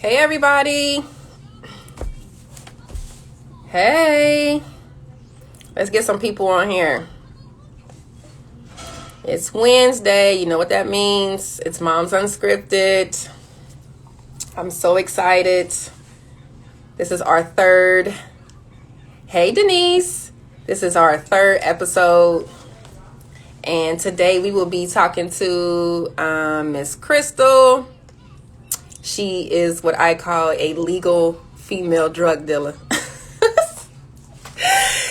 Hey everybody. Hey. Let's get some people on here. It's Wednesday. You know what that means. It's Mom's Unscripted. I'm so excited. This is our third. Hey Denise. This is our third episode. And today we will be talking to Miss Crystal. She is what I call a legal female drug dealer.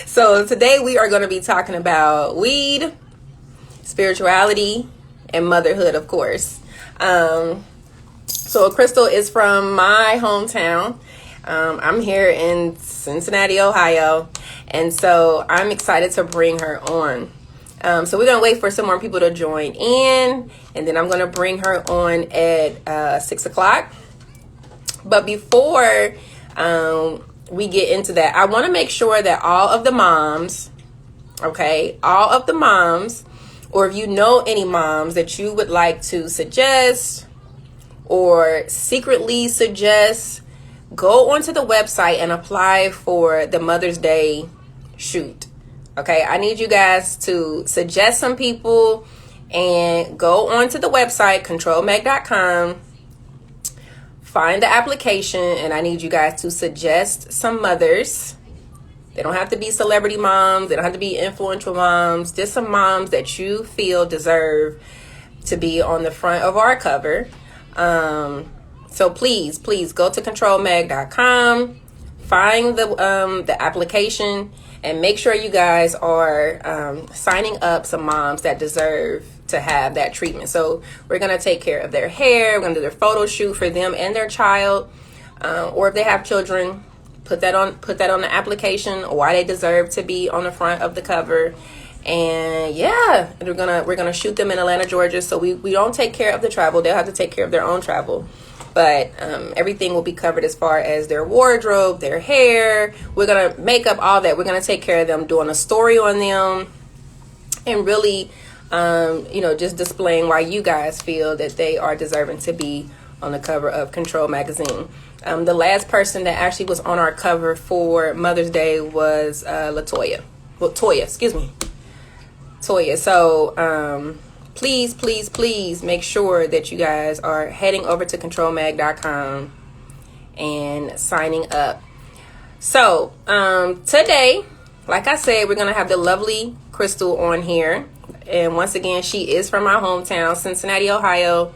So today we are going to be talking about weed, spirituality, and motherhood, of course. So Crystal is from my hometown. I'm here in Cincinnati, Ohio. And so I'm excited to bring her on. So we're going to wait for some more people to join in. And then I'm going to bring her on at 6 o'clock. But before we get into that, I want to make sure that all of the moms, or if you know any moms that you would like to suggest or secretly suggest, go onto the website and apply for the Mother's Day shoot. Okay, I need you guys to suggest some people and go onto the website, controlmag.com. Find the application, and I need you guys to suggest some mothers. They don't have to be celebrity moms. They don't have to be influential moms. Just some moms that you feel deserve to be on the front of our cover. So please go to controlmag.com. Find the application, and make sure you guys are signing up some moms that deserve to have that treatment. So we're going to take care of their hair. We're going to do their photo shoot for them and their child, or if they have children, put that on the application, why they deserve to be on the front of the cover. And yeah, we're gonna shoot them in Atlanta, Georgia. So we don't take care of the travel. They'll have to take care of their own travel, but everything will be covered as far as their wardrobe, their hair. We're gonna make up all that. We're gonna take care of them, doing a story on them, and really just displaying why you guys feel that they are deserving to be on the cover of Control magazine. The last person that actually was on our cover for Mother's Day was Toya. So please make sure that you guys are heading over to controlmag.com and signing up. So today, like I said, we're gonna have the lovely Crystal on here. And once again, she is from my hometown, Cincinnati, Ohio.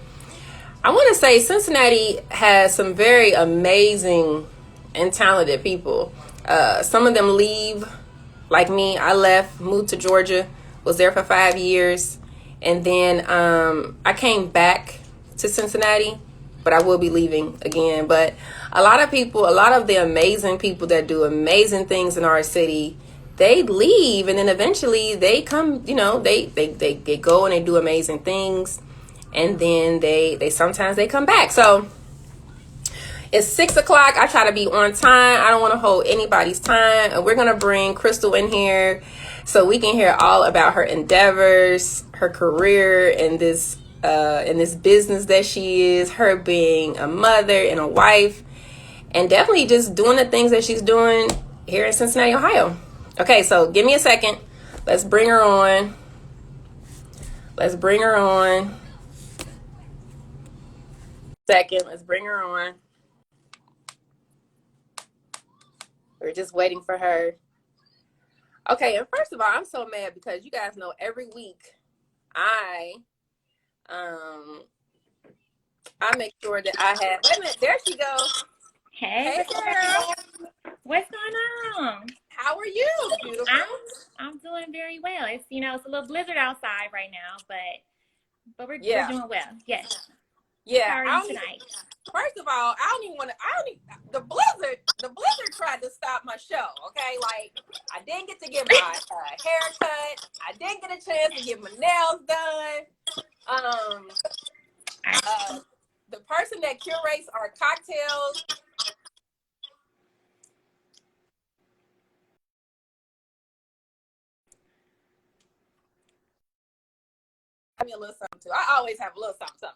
I want to say Cincinnati has some very amazing and talented people. Some of them leave, like me. I left, moved to Georgia, was there for 5 years. And then I came back to Cincinnati, but I will be leaving again. But a lot of the amazing people that do amazing things in our city, they leave, and then eventually they come, they go and they do amazing things, and then they sometimes they come back. So it's 6 o'clock. I try to be on time. I don't want to hold anybody's time, and we're gonna bring Crystal in here so we can hear all about her endeavors, her career in this business that she is, her being a mother and a wife, and definitely just doing the things that she's doing here in Cincinnati, Ohio. Okay, so give me a second. Let's bring her on. Let's bring her on. We're just waiting for her. Okay, and first of all, I'm so mad because you guys know every week I make sure that I have. Wait a minute, there she goes. Hey, Girl. what's going on? How are you, beautiful? I'm doing very well. It's it's a little blizzard outside right now, but we're doing well. Yes. Yeah. How are you tonight? First of all, the blizzard tried to stop my show. Okay, like I didn't get to get my haircut. I didn't get a chance to get my nails done. The person that curates our cocktails. Me a little something too. I always have a little something.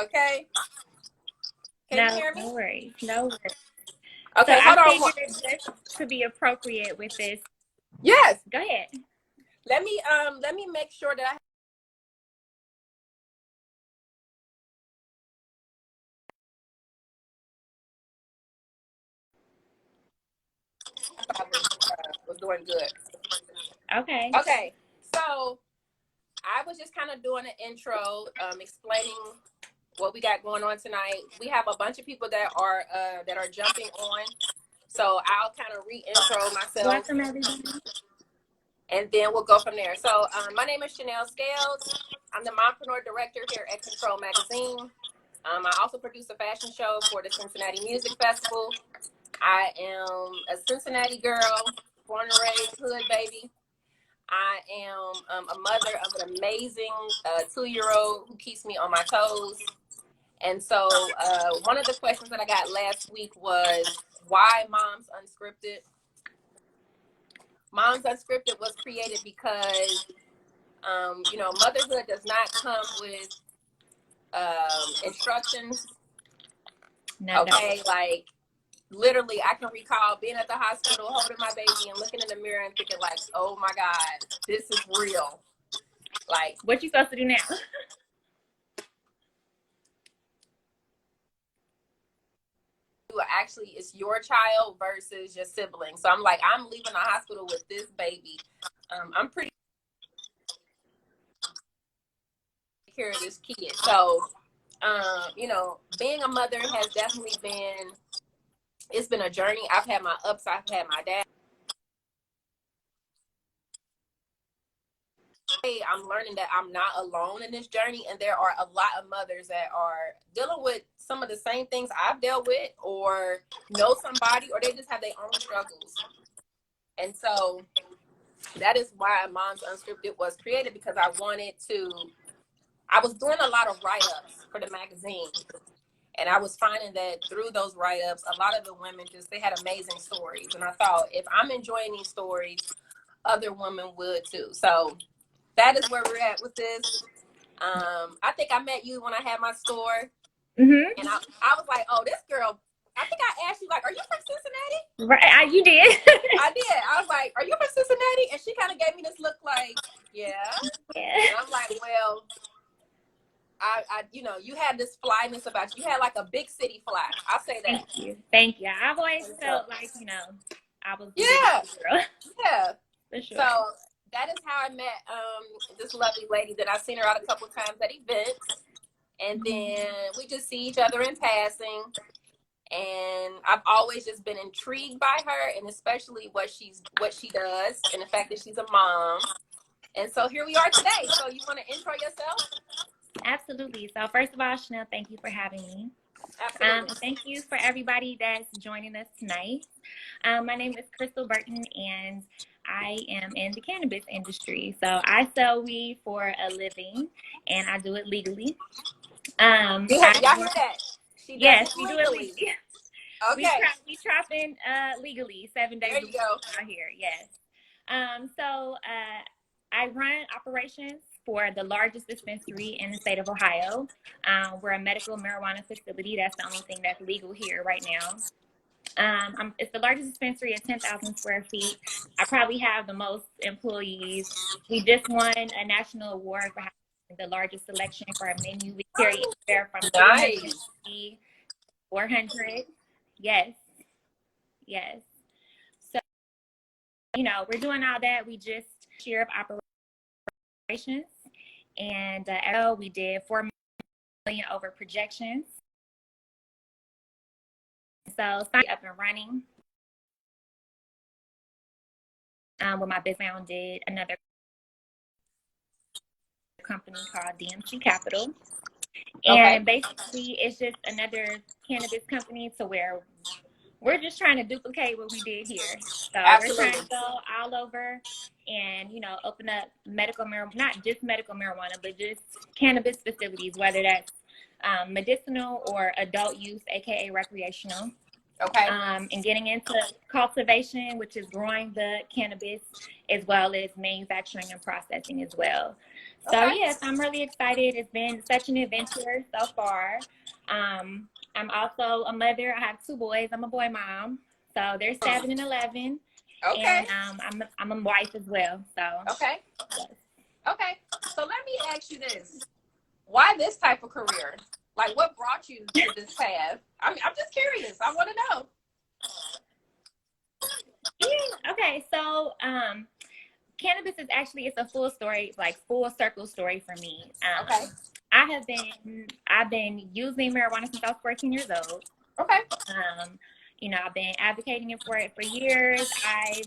Okay. Can you hear me? No worries. No worries. Okay, so hold I on. figured just to be appropriate with this. Yes. Go ahead. Let me make sure that I was doing good. Okay. Okay. So I was just kind of doing an intro, explaining what we got going on tonight. We have a bunch of people that are jumping on. So I'll kind of re-intro myself. Welcome, everybody. And then we'll go from there. So my name is Chanel Scales. I'm the mompreneur director here at KONTROL magazine. I also produce a fashion show for the Cincinnati Music Festival. I am a Cincinnati girl, born and raised hood baby. I am a mother of an amazing 2-year-old who keeps me on my toes. And so one of the questions that I got last week was, why Moms Unscripted? Moms Unscripted was created because, motherhood does not come with instructions. No, okay, like literally, I can recall being at the hospital, holding my baby and looking in the mirror and thinking like, oh my God, this is real. Like, what you supposed to do now? actually, it's your child versus your sibling. So I'm like, I'm leaving the hospital with this baby. I'm pretty care of this kid. So, being a mother has definitely it's been a journey. I've had my ups, I've had my dad. I'm learning that I'm not alone in this journey, and there are a lot of mothers that are dealing with some of the same things I've dealt with, or know somebody, or they just have their own struggles. And so that is why Moms Unscripted was created, because I was doing a lot of write-ups for the magazine, and I was finding that through those write-ups, a lot of the women they had amazing stories, and I thought, if I'm enjoying these stories, other women would too. So that is where we're at with this. I think I met you when I had my store. Mm-hmm. And I was like, oh, this girl, I think I asked you, like, are you from Cincinnati? Right, you did. I did. I was like, are you from Cincinnati? And she kind of gave me this look like, yeah. And I'm like, well, you had this flyness about you. You had like a big city fly. I'll say that. Thank you. I've always felt like, I was the girl. Yeah. For sure. So that is how I met this lovely lady that I've seen her out a couple of times at events. And then we just see each other in passing. And I've always just been intrigued by her, and especially what she does, and the fact that she's a mom. And so here we are today. So you want to intro yourself? Absolutely. So first of all, Chanel, thank you for having me. Absolutely. Thank you for everybody that's joining us tonight. My name is Crystal Burton, and I am in the cannabis industry. So I sell weed for a living, and I do it legally. Y'all hear that? Yes, we do it legally. Okay. We trapping legally 7 days a week out here. Yes. So I run operations for the largest dispensary in the state of Ohio. We're a medical marijuana facility. That's the only thing that's legal here right now. It's the largest dispensary at 10,000 square feet. I probably have the most employees. We just won a national award for having the largest selection for our menu. We carry anywhere from 350 to 400. Yes. So, we're doing all that. We just share of operations, and we did 4 million over projections. So, up and running. With my business, I did another company called Dmc Capital. And basically, it's just another cannabis company to where we're just trying to duplicate what we did here. So we're trying to go all over and, open up medical marijuana, not just medical marijuana, but just cannabis facilities, whether that's medicinal or adult use, aka recreational. Okay. And getting into cultivation, which is growing the cannabis, as well as manufacturing and processing as well. So yes, I'm really excited. It's been such an adventure so far. I'm also a mother. I have 2 boys. I'm a boy mom. So they're 7 and 11. Okay. And I'm a wife as well. So okay. yes. Okay. So let me ask you this. Why this type of career? Like, what brought you to this path? I'm just curious. I want to know. Yeah. Okay. So cannabis is actually, it's a full story, like full circle story for me. Okay. I've been using marijuana since I was 14 years old. Okay. You know, I've been advocating for it for years. I've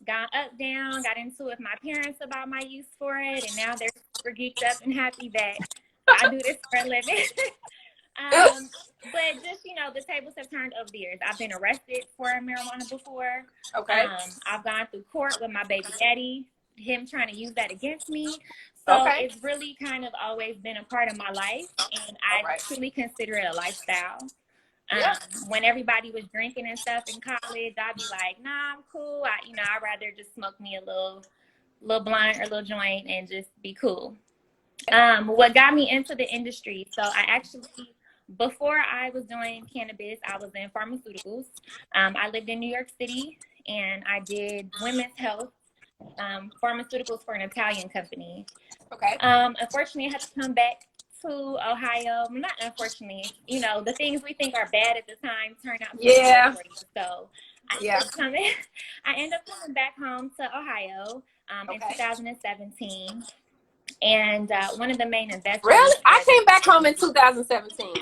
gone up, down, got into it with my parents about my use for it, and now they're super geeked up and happy that I do this for a living. But just, you know, the tables have turned over the years. I've been arrested for marijuana before. Okay. I've gone through court with my baby daddy, him trying to use that against me. So it's really kind of always been a part of my life, and I truly consider it a lifestyle. When everybody was drinking and stuff in college, I'd be like, nah, I'm cool. I'd rather just smoke me a little blunt or a little joint and just be cool. What got me into the industry, so I actually, before I was doing cannabis, I was in pharmaceuticals. I lived in New York City, and I did women's health pharmaceuticals for an Italian company. Okay. Unfortunately, I had to come back to Ohio. Not unfortunately, you know, the things we think are bad at the time turn out to be good for you. So I ended up coming back home to Ohio in 2017. And one of the main investors. Really? I came back home in 2017.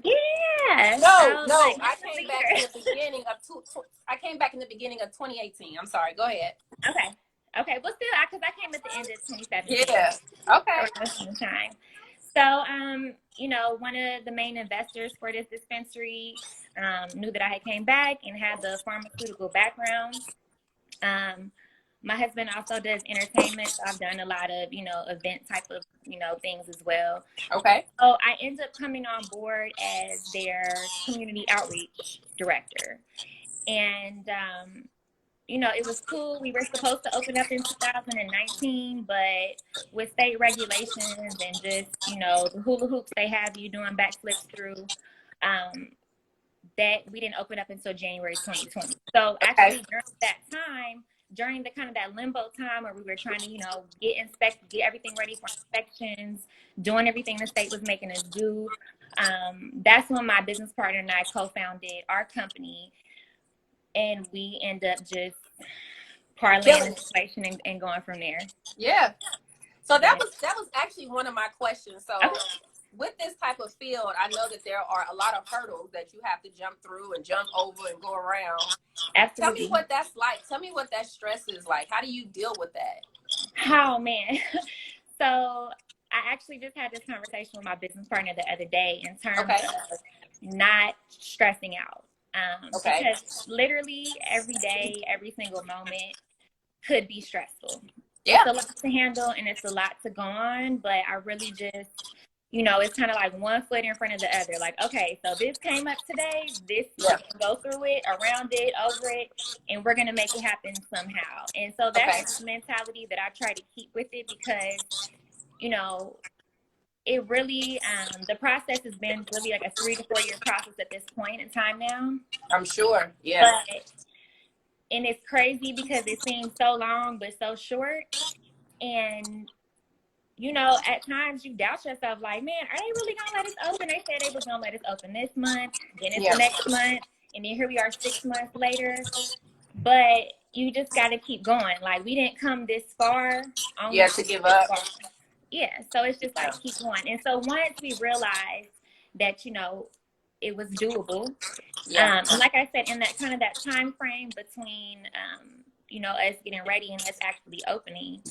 Yeah. No, I came back in the beginning of I came back in the beginning of 2018. I'm sorry. Go ahead. Okay. Well, still, because I came at the end of 2017. Yeah. Okay. So, you know, one of the main investors for this dispensary knew that I had came back and had the pharmaceutical background. My husband also does entertainment, so I've done a lot of, you know, event type of, you know, things as well. Okay. So I ended up coming on board as their community outreach director. And, you know, it was cool. We were supposed to open up in 2019, but with state regulations and just, you know, the hula hoops they have you doing backflips through, that we didn't open up until January 2020. So actually during that time, during the kind of that limbo time where we were trying to, you know, get everything ready for inspections, doing everything the state was making us do, that's when my business partner and I co-founded our company, and we end up just parlaying the situation and going from there. Yeah. So that was actually one of my questions. So with this type of field, I know that there are a lot of hurdles that you have to jump through and jump over and go around. Absolutely. Tell me what that's like. Tell me what that stress is like. How do you deal with that? Oh, man. So I actually just had this conversation with my business partner the other day in terms of not stressing out. Because literally every day, every single moment could be stressful. Yeah. It's a lot to handle and it's a lot to go on, but I really just, you know, it's kind of like one foot in front of the other. Like, okay, so this came up today, this go through it, around it, over it, and we're going to make it happen somehow. And so that's the mentality that I try to keep with it, because, you know, it really, the process has been really like a 3 to 4 year process at this point in time now. I'm sure. Yeah. And it's crazy because it seems so long, but so short. And, you know, at times you doubt yourself, like, man, are they really going to let us open? They said they was going to let us open this month, then it's the next month, and then here we are 6 months later. But you just got to keep going. Like, we didn't come this far. To give up. Yeah, so it's just like keep going. And so once we realized that, you know, it was doable, and like I said, in that kind of that time frame between, you know, us getting ready and us actually opening,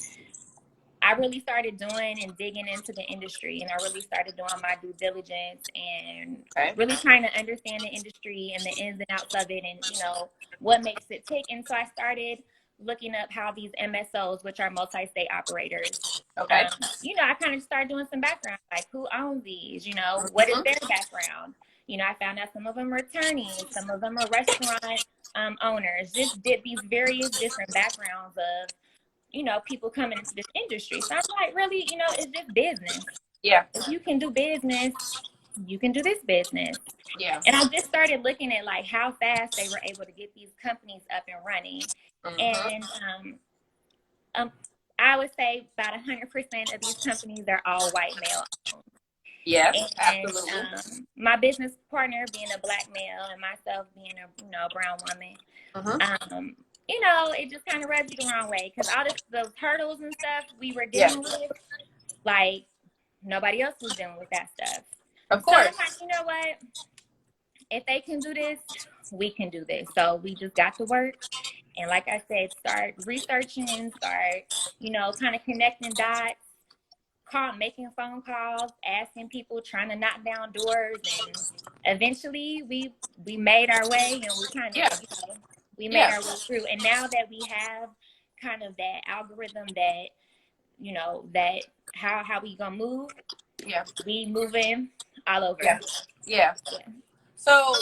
I really started doing and digging into the industry, and I really started doing my due diligence and really trying to understand the industry and the ins and outs of it, and, you know, what makes it tick. And so I started looking up how these MSOs, which are multi-state operators, you know, I kind of started doing some background, like who owns these, you know, what is their background? You know, I found out some of them are attorneys, some of them are restaurant owners, just did these various different backgrounds of, you know, people coming into this industry. So I'm like, really, you know, it's just business. Yeah. If you can do business, you can do this business. Yeah. And I just started looking at like how fast they were able to get these companies up and running. And I would say about 100% of these companies are all white male owned. Yes, and absolutely. My business partner being a black male and myself being a brown woman, it just kind of rubs you the wrong way because all those hurdles and stuff we were dealing with, like nobody else was dealing with that stuff. Of course. So I'm like, you know what? If they can do this, we can do this. So we just got to work. And like I said, start researching, start, kind of connecting dots, making phone calls, asking people, trying to knock down doors. And eventually we made our way and we kind of, we made our way through. And now that we have kind of that algorithm that, that how we gonna move, we moving all over. Yeah. So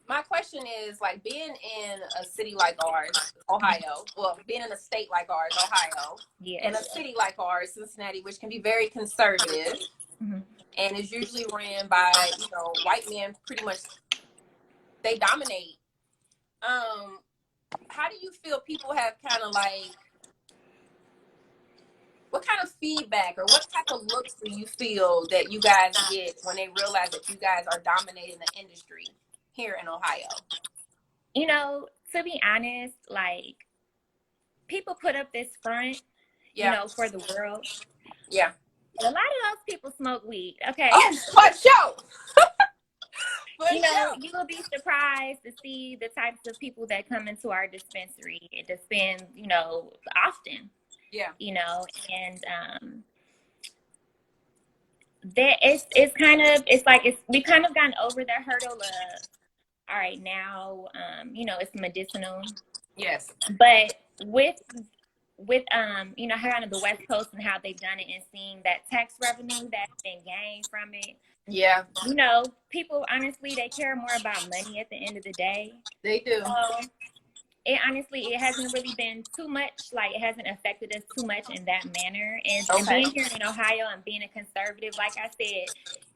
my question is, like, being in a city like ours, Ohio, well, being in a state like ours, Ohio, and a city like ours, Cincinnati, which can be very conservative and is usually ran by, white men, pretty much, they dominate. How do you feel people have kind of like, what kind of feedback or what type of looks do you feel that you guys get when they realize that you guys are dominating the industry here in Ohio? To be honest, like, people put up this front, for the world. Yeah. A lot of those people smoke weed. Okay. Oh, for sure. You will be surprised to see the types of people that come into our dispensary to spend, often. Yeah. And we've kind of gotten over that hurdle of, all right, now, it's medicinal. Yes. But with kind of the West Coast and how they've done it and seeing that tax revenue that's been gained from it. Yeah. People, honestly, they care more about money at the end of the day. They do. So, it hasn't really been too much, like, it hasn't affected us too much in that manner. And being here in Ohio and being a conservative, like I said,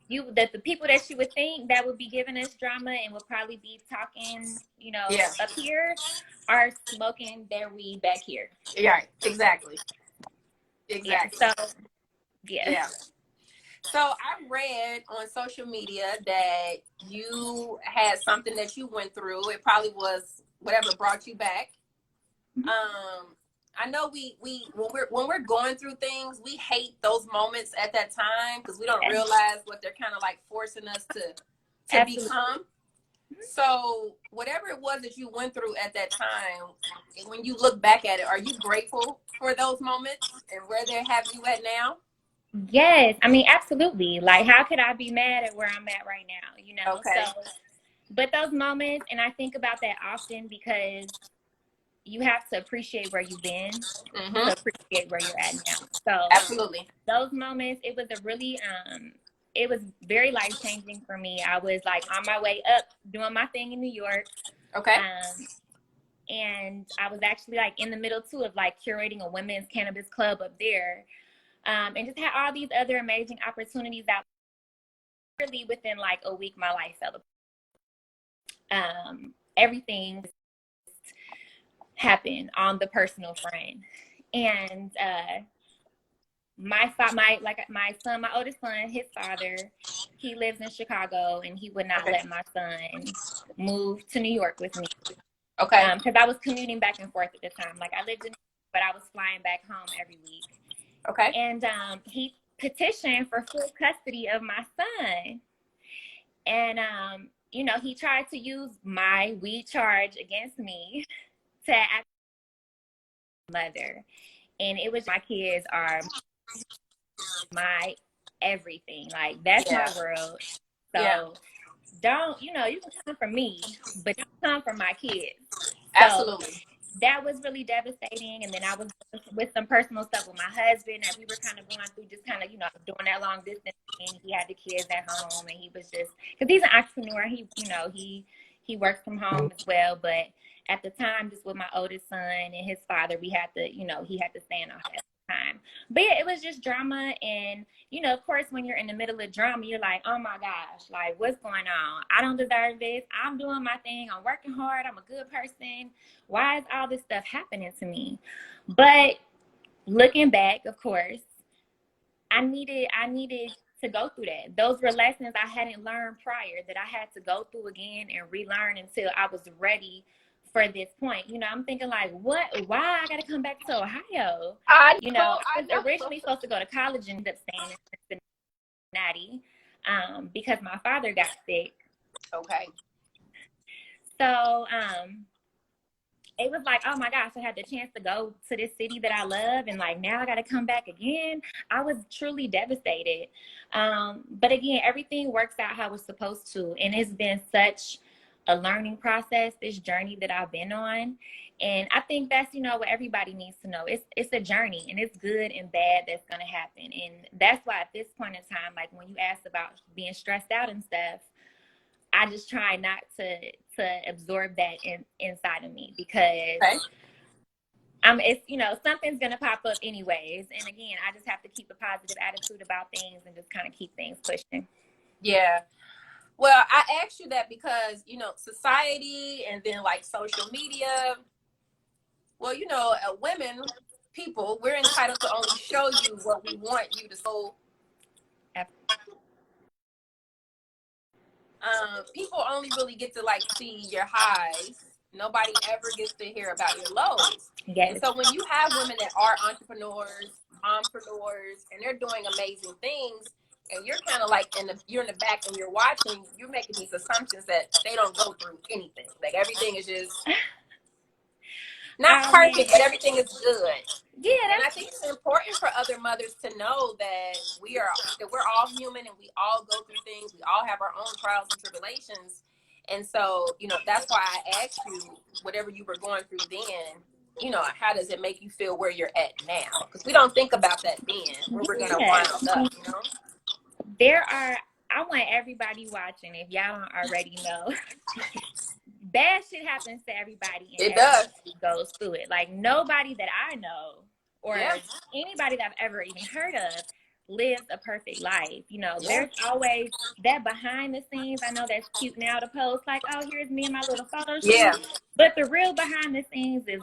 the people that you would think that would be giving us drama and would probably be talking, up here are smoking their weed back here. Yeah, exactly. Yeah, so, yeah. So I read on social media that you had something that you went through. It probably was whatever brought you back. I know we when we're going through things, we hate those moments at that time because we don't realize what they're kind of like forcing us to become. So whatever it was that you went through at that time, when you look back at it, are you grateful for those moments and where they have you at now? Yes, I mean, absolutely. Like, how could I be mad at where I'm at right now? Okay. So, but those moments, and I think about that often because you have to appreciate where you've been to appreciate where you're at now. So absolutely, those moments, it was a really it was very life-changing for me. I was like on my way up doing my thing in New York. Okay. And I was actually like in the middle too of like curating a women's cannabis club up there. And just had all these other amazing opportunities out. Really within like a week, my life fell apart. Everything happened on the personal front. And my oldest son, his father, he lives in Chicago, and he would not let my son move to New York with me. Okay. Because I was commuting back and forth at the time. Like, I lived in New York, but I was flying back home every week. Okay. And he petitioned for full custody of my son. And, he tried to use my weed charge against me to act mother. And it was, my kids are my everything. Like, that's my world. So don't, you can come for me, but don't come for my kids. Absolutely. So, that was really devastating. And then I was with some personal stuff with my husband, and we were kind of going through just kind of, doing that long distance thing. He had the kids at home, and he was just, because he's an entrepreneur. He works from home as well. But at the time, just with my oldest son and his father, we had to, he had to stay in our house at the time. But yeah, it was just drama. And, you know, of course, when you're in the middle of drama, you're like, oh my gosh, like, what's going on? I don't deserve this. I'm doing my thing. I'm working hard. I'm a good person. Why is all this stuff happening to me? But looking back, of course, I needed to go through that. Those were lessons I hadn't learned prior that I had to go through again and relearn until I was ready for this point. You know, I'm thinking like, why I got to come back to Ohio? I was originally supposed to go to college and ended up staying in Cincinnati because my father got sick. Okay. So, it was like, oh my gosh, I had the chance to go to this city that I love, and like now I got to come back again. I was truly devastated. But again, everything works out how it's supposed to, and it's been such a learning process, this journey that I've been on. And I think that's, you know, what everybody needs to know. It's a journey, and it's good and bad that's going to happen. And that's why at this point in time, like when you asked about being stressed out and stuff, I just try not to absorb that inside of me, because it's, you know, something's gonna pop up anyways. And again, I just have to keep a positive attitude about things and just kind of keep things pushing. Yeah. Well, I asked you that because, you know, society and then like social media. Well, you know, women, people, we're entitled to only show you what we want you to show. People only really get to like see your highs. Nobody ever gets to hear about your lows. Yes. And so when you have women that are entrepreneurs, mompreneurs, and they're doing amazing things, and you're kind of like you're in the back and you're watching, you're making these assumptions that they don't go through anything. Like everything is just not perfect, but everything is good. Yeah, and I think it's important for other mothers to know that we're all human and we all go through things. We all have our own trials and tribulations. And so, you know, that's why I asked you, whatever you were going through then, you know, how does it make you feel where you're at now? Because we don't think about that then, where we're going to wind up, you know? I want everybody watching, if y'all don't already know, bad shit happens to everybody. And it does. Goes through it. Like nobody that I know or anybody that I've ever even heard of lives a perfect life. You know, there's always that behind the scenes. I know that's cute now to post like, oh, here's me and my little photo shoot. Yeah. But the real behind the scenes is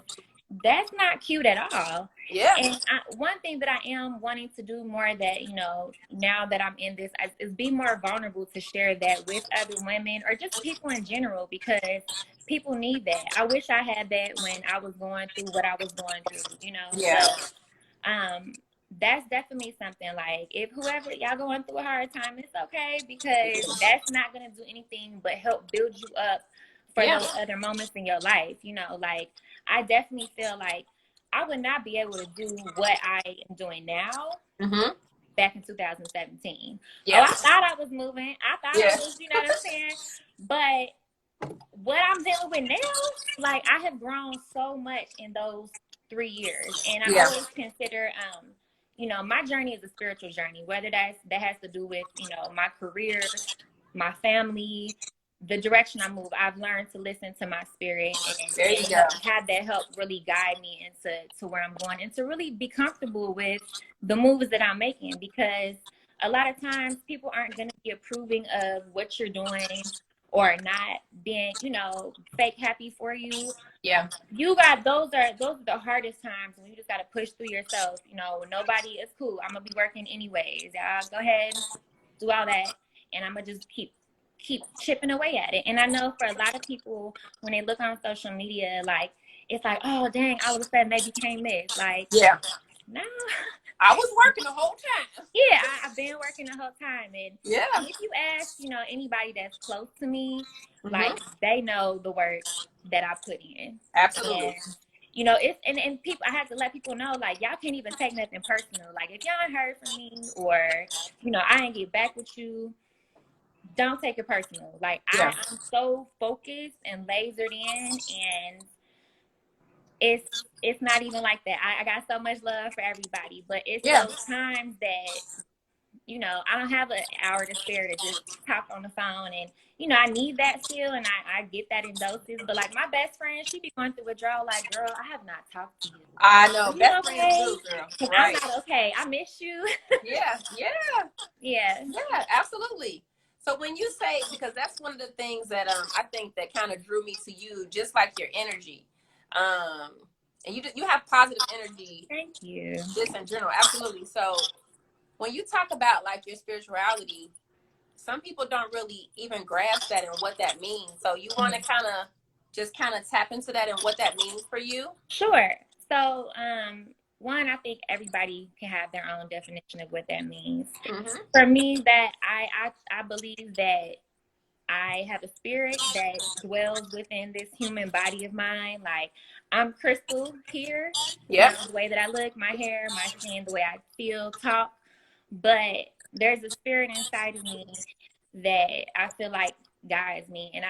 that's not cute at all. Yeah. And one thing that I am wanting to do more that, you know, now that I'm in this is be more vulnerable to share that with other women or just people in general, because people need that. I wish I had that when I was going through what I was going through, you know? Yeah. So, that's definitely something like if whoever y'all going through a hard time, it's okay, because that's not going to do anything but help build you up for those other moments in your life. You know, like I definitely feel like I would not be able to do what I am doing now back in 2017. Yeah. Oh, I thought I was moving. I thought I was, you know what I'm saying? But what I'm dealing with now, like I have grown so much in those 3 years. And I always consider, you know, my journey is a spiritual journey, whether that has to do with, you know, my career, my family, the direction I move. I've learned to listen to my spirit and have that help really guide me into where I'm going and to really be comfortable with the moves that I'm making, because a lot of times people aren't going to be approving of what you're doing or not being, you know, fake happy for you. Yeah. You got those are the hardest times when you just got to push through yourself. You know, nobody is cool. I'm going to be working anyways. Y'all go ahead, do all that. And I'm going to just keep chipping away at it. And I know for a lot of people, when they look on social media, like, it's like, oh, dang, all of a sudden they became this. Like, no. I was working the whole time. Yeah, I've been working the whole time. And if you ask, you know, anybody that's close to me, like, they know the work that I put in. Absolutely. And, you know, it's and people, I have to let people know, like, y'all can't even take nothing personal. Like, if y'all ain't heard from me or, you know, I ain't get back with you, don't take it personal. Like, I'm so focused and lasered in, and it's not even like that. I got so much love for everybody, but it's those times that you know, I don't have an hour to spare to just talk on the phone. And, you know, I need that still, and I get that in doses. But like my best friend, she be going through withdrawal. Like, girl, I have not talked to you. I know. Are you Best okay? friends do, girl. Because Right. I'm not okay. I miss you. Yeah. Yeah. Yeah, absolutely. So when you say, because that's one of the things that I think that kind of drew me to you, just like your energy, and you have positive energy. Thank you. Just in general, absolutely. So when you talk about like your spirituality, some people don't really even grasp that and what that means. So you want to kind of tap into that and what that means for you. Sure. So one, I think everybody can have their own definition of what that means. Mm-hmm. For me, that I believe that I have a spirit that dwells within this human body of mine. Like, I'm crystal here. Yeah. You know, the way that I look, my hair, my skin, the way I feel, talk. But there's a spirit inside of me that I feel like guides me. And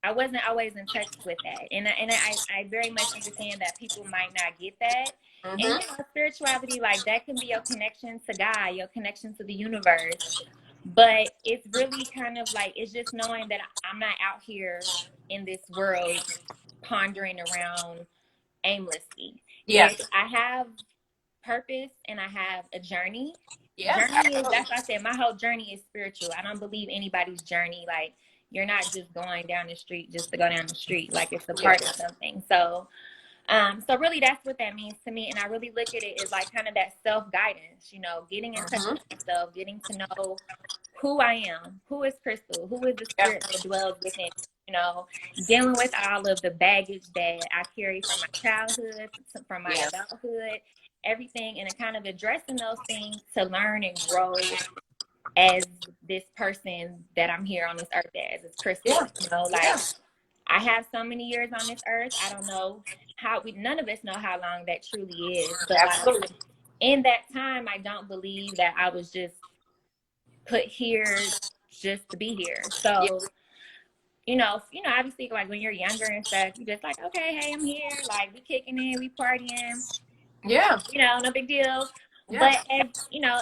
I wasn't always in touch with that. And I very much understand that people might not get that. Mm-hmm. And, you know, spirituality, like, that can be your connection to God, your connection to the universe. But it's really kind of like, it's just knowing that I'm not out here in this world pondering around aimlessly. Yeah. I have purpose and I have a journey. Yeah. Journey is, that's why I said my whole journey is spiritual. I don't believe anybody's journey, like, you're not just going down the street just to go down the street. Like, it's a part of something. So really that's what that means to me. And I really look at it as like kind of that self-guidance, you know, getting in touch with myself, getting to know who I am, who is Crystal, who is the spirit that dwells within, you know, dealing with all of the baggage that I carry from my childhood, from my adulthood, everything, and kind of addressing those things to learn and grow as this person that I'm here on this earth as Crystal. You know, like, I have so many years on this earth. I don't know none of us know how long that truly is. But like, in that time, I don't believe that I was just put here just to be here. So, you know, obviously, like, when you're younger and stuff, you're just like, okay, hey, I'm here. Like, we kicking in, we partying. Yeah. You know, no big deal. Yeah. But as, you know,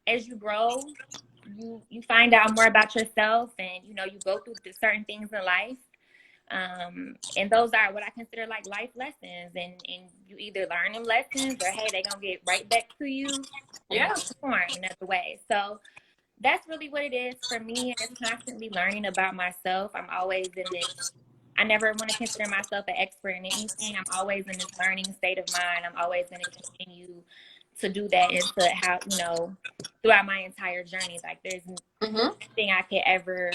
as you grow, you find out more about yourself, and, you know, you go through certain things in life. And those are what I consider like life lessons, and you either learn them lessons, or hey, they're gonna get right back to you in another way. So that's really what it is for me. And it's constantly learning about myself. I'm always in this, I never want to consider myself an expert in anything. I'm always in this learning state of mind. I'm always going to continue to do that, and to how, you know, throughout my entire journey, like, there's nothing I could ever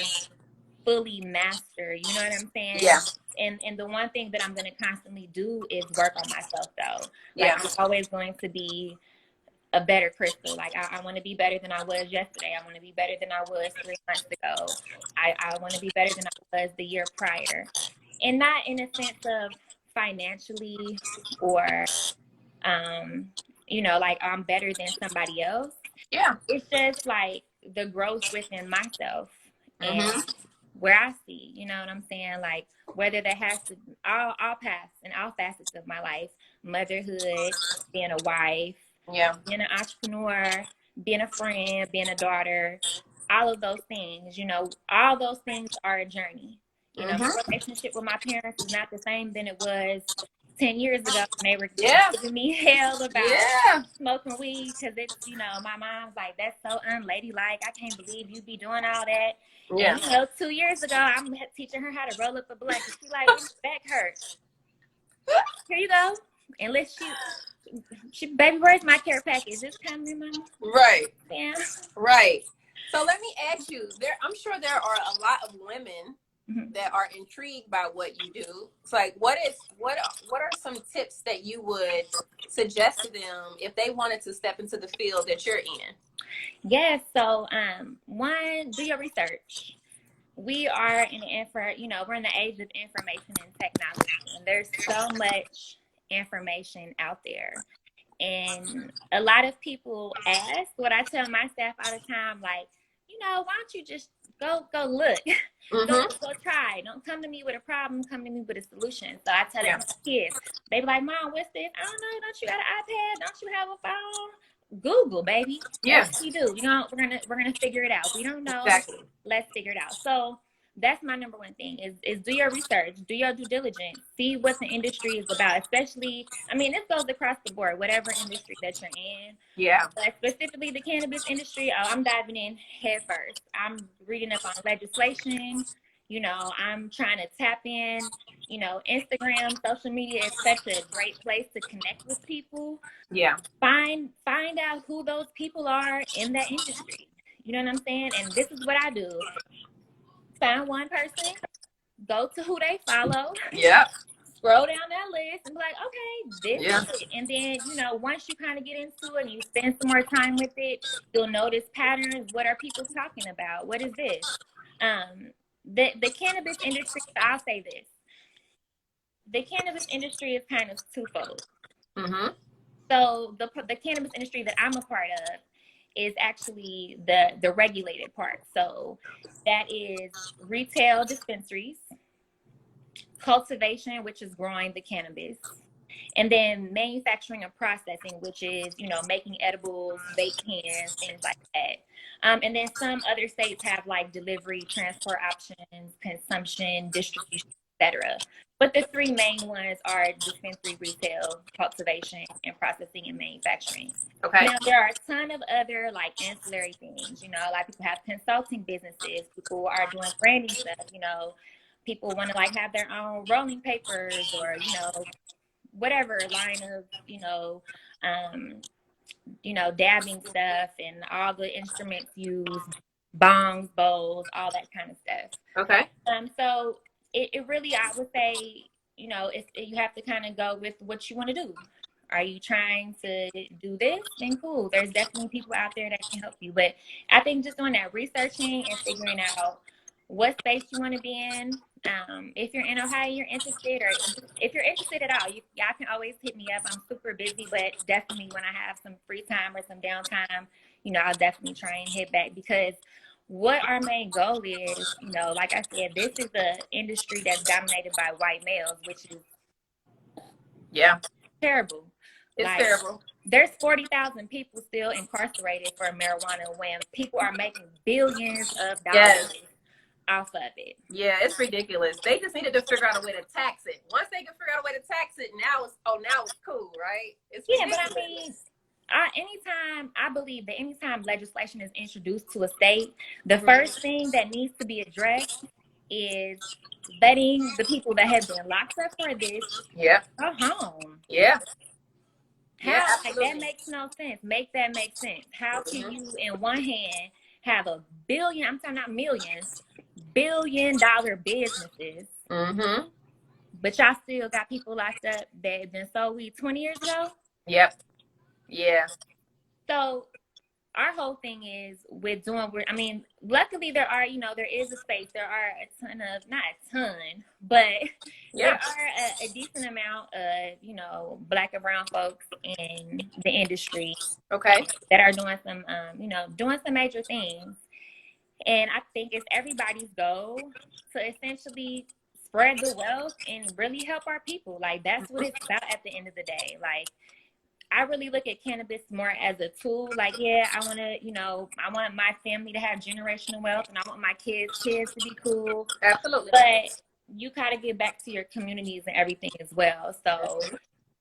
fully master, you know what I'm saying? Yeah. And the one thing that I'm going to constantly do is work on myself, though. Like, I'm always going to be a better Crystal. Like, I want to be better than I was yesterday. I want to be better than I was 3 months ago. I want to be better than I was the year prior. And not in a sense of financially or, you know, like, I'm better than somebody else. Yeah. It's just like the growth within myself. And where I see, you know what I'm saying? Like, whether that has to, all paths and all facets of my life, motherhood, being a wife, being an entrepreneur, being a friend, being a daughter, all of those things, you know, all those things are a journey. You know, my relationship with my parents is not the same than it was 10 years ago when they were giving me hell about smoking weed, because it's, you know, my mom's like, that's so unladylike. I can't believe you be doing all that. Yeah. And, you know, 2 years ago, I'm teaching her how to roll up a blunt. She's like, my back hurts. Here you go. And let's shoot. Baby, where's my care package? Just come in, Mama. Right. Yeah. Right. So let me ask you, I'm sure there are a lot of women that are intrigued by what you do. It's like, what are some tips that you would suggest to them if they wanted to step into the field that you're in? Yes. So, one, do your research. We are we're in the age of information and technology, and there's so much information out there. And a lot of people ask, what I tell my staff all the time, like, you know, why don't you just go look, go try. Don't come to me with a problem, come to me with a solution. So I tell them, kids, they be like, Mom, what's this? I don't know. Don't you got an iPad? Don't you have a phone? Google, baby. Yeah. That's what we do. We're gonna figure it out. If we don't know, Exactly. let's figure it out. So that's my number one thing is do your research, do your due diligence, see what the industry is about, especially, I mean, this goes across the board, whatever industry that you're in. Yeah. But specifically the cannabis industry, I'm diving in head first. I'm reading up on legislation. I'm trying to tap in. Instagram, social media is such a great place to connect with people. Yeah. Find out who those people are in that industry. You know what I'm saying? And this is what I do. Find one person, go to who they follow. Yeah. Scroll down that list and be like, okay, this Yeah. is it. And then, once you kind of get into it and you spend some more time with it, you'll notice patterns. What are people talking about? What is this? The cannabis industry, I'll say this. The cannabis industry is kind of twofold. Mm-hmm. So the cannabis industry that I'm a part of is actually the regulated part. So that is retail dispensaries, cultivation, which is growing the cannabis, and then manufacturing and processing, which is, making edibles, vape pens, things like that. And then some other states have like delivery, transport options, consumption, distribution, etc. But the three main ones are dispensary, retail, cultivation, and processing and manufacturing. Okay. Now, there are a ton of other like ancillary things. A lot of people have consulting businesses. People are doing branding stuff. People want to like have their own rolling papers or, whatever line of, dabbing stuff and all the instruments used, bongs, bowls, all that kind of stuff. Okay. So it really, I would say, you have to kind of go with what you want to do. Are you trying to do this? Then cool. There's definitely people out there that can help you. But I think just doing that researching and figuring out what space you want to be in. If you're in Ohio, you're interested, or if you're interested at all, y'all can always hit me up. I'm super busy, but definitely when I have some free time or some downtime, I'll definitely try and hit back, because what our main goal is, like I said, this is an industry that's dominated by white males, which is terrible. It's terrible. There's 40,000 people still incarcerated for marijuana when people are making billions of dollars off of it. Yeah, it's ridiculous. They just needed to figure out a way to tax it. Once they can figure out a way to tax it, now it's cool, right? It's ridiculous. But I mean, I believe that anytime legislation is introduced to a state, the first thing that needs to be addressed is letting the people that have been locked up for this go home. Yeah. That makes no sense. Make that make sense. How can you, in one hand, have a billion, I'm talking not millions, $1 billion businesses, but y'all still got people locked up that have been sold weed 20 years ago? Yep. Yeah. So our whole thing is with luckily there are, there is a space. There are a ton of, not a ton, but there are a decent amount of, Black and brown folks in the industry. Okay. That are doing some, doing some major things. And I think it's everybody's goal to essentially spread the wealth and really help our people. Like, that's what it's about at the end of the day. Like, I really look at cannabis more as a tool. Like, I want to, I want my family to have generational wealth, and I want my kids to be cool. Absolutely. But you got to get back to your communities and everything as well. So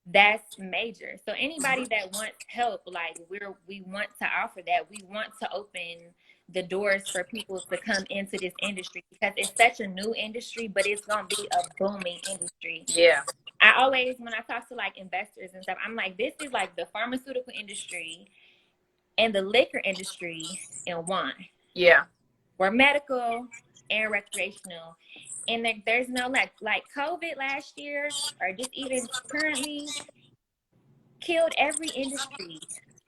that's major. So anybody that wants help, like, we want to offer that. We want to open the doors for people to come into this industry, because it's such a new industry, but it's going to be a booming industry. Yeah. I always, when I talk to like investors and stuff, I'm like, this is like the pharmaceutical industry and the liquor industry in one. Yeah. We're medical and recreational. And there's no like COVID last year, or just even currently, killed every industry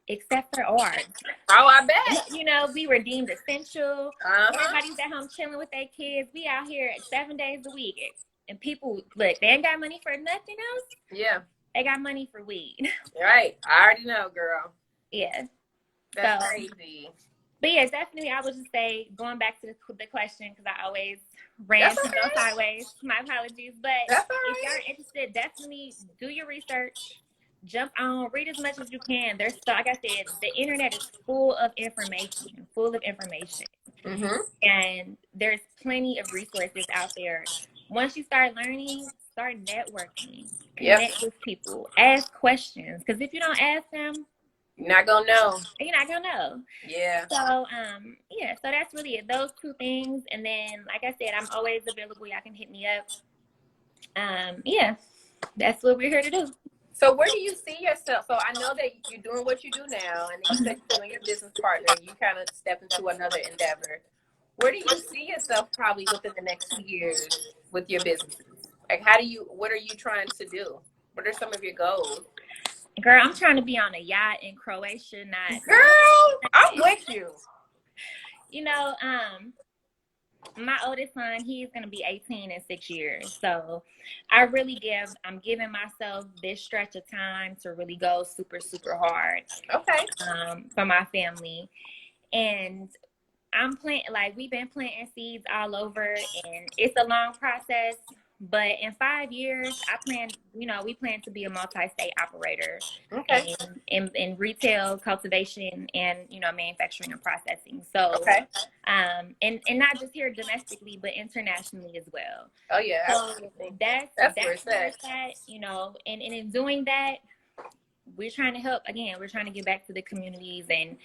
except for ours. Oh, I bet. We were deemed essential. Everybody's at home chilling with their kids. We out here 7 days a week. And people, look, they ain't got money for nothing else. Yeah. They got money for weed. Right. I already know, girl. Yeah. That's crazy. But yeah, definitely, I would just say, going back to the question, because I always ran to go sideways. My apologies. But if you're interested, definitely do your research. jump on, read as much as you can. There's so, like I said, the internet is full of information, Mm-hmm. and there's plenty of resources out there. Once you start learning, start networking, connect with people, ask questions. Because if you don't ask them, you're not gonna know. You're not gonna know. Yeah. So yeah, so that's really it. Those two things, and then like I said, I'm always available. Y'all can hit me up. Yeah, that's what we're here to do. So where do you see yourself? So I know that you're doing what you do now, and you said you and your business partner, you kind of step into another endeavor. Where do you see yourself probably within the next 2 years with your businesses? Like, what are you trying to do? What are some of your goals? Girl, I'm trying to be on a yacht in Croatia, Girl, I'm with you. You know, my oldest son, he's going to be 18 in 6 years. So I'm giving myself this stretch of time to really go super, super hard. Okay. For my family. And I'm planting, like, we've been planting seeds all over, and it's a long process. But in 5 years, we plan to be a multi-state operator. Okay. In retail, cultivation, and, manufacturing and processing. So, okay. And not just here domestically, but internationally as well. Oh, yeah. So that's where it's at. And in doing that, we're trying to help. Again, we're trying to get back to the communities and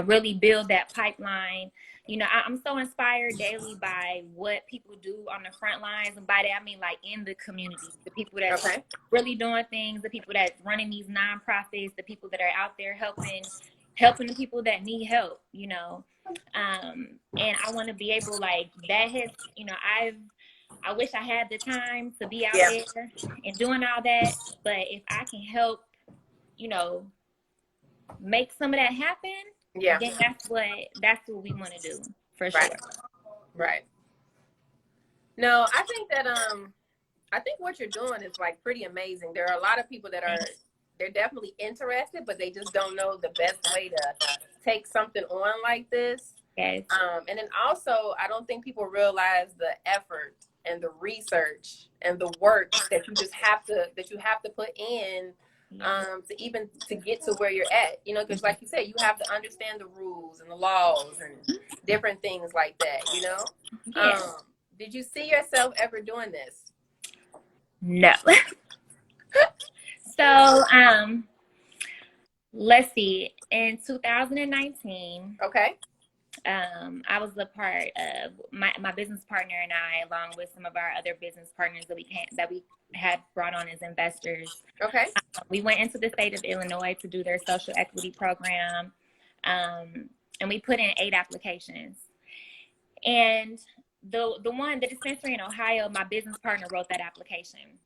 really build that pipeline. I'm so inspired daily by what people do on the front lines. And by that, I mean, like, in the community, the people that are really doing things, the people that's running these nonprofits, the people that are out there helping the people that need help, and I want to be able, like, that has, I wish I had the time to be out there and doing all that. But if I can help, make some of that happen, then that's what we want to do, for sure. Right. No, I think that I think what you're doing is, like, pretty amazing. There are a lot of people that they're definitely interested, but they just don't know the best way to take something on like this. Yes. And then also, I don't think people realize the effort and the research and the work that you have to put in to get to where you're at, because, like you said, you have to understand the rules and the laws and different things like that, Did you see yourself ever doing this? No. So, let's see. In 2019, I was a part of my business partner and I, along with some of our other business partners that we had brought on as investors. We went into the state of Illinois to do their social equity program, and we put in 8 applications. And the dispensary in Ohio, my business partner wrote that application.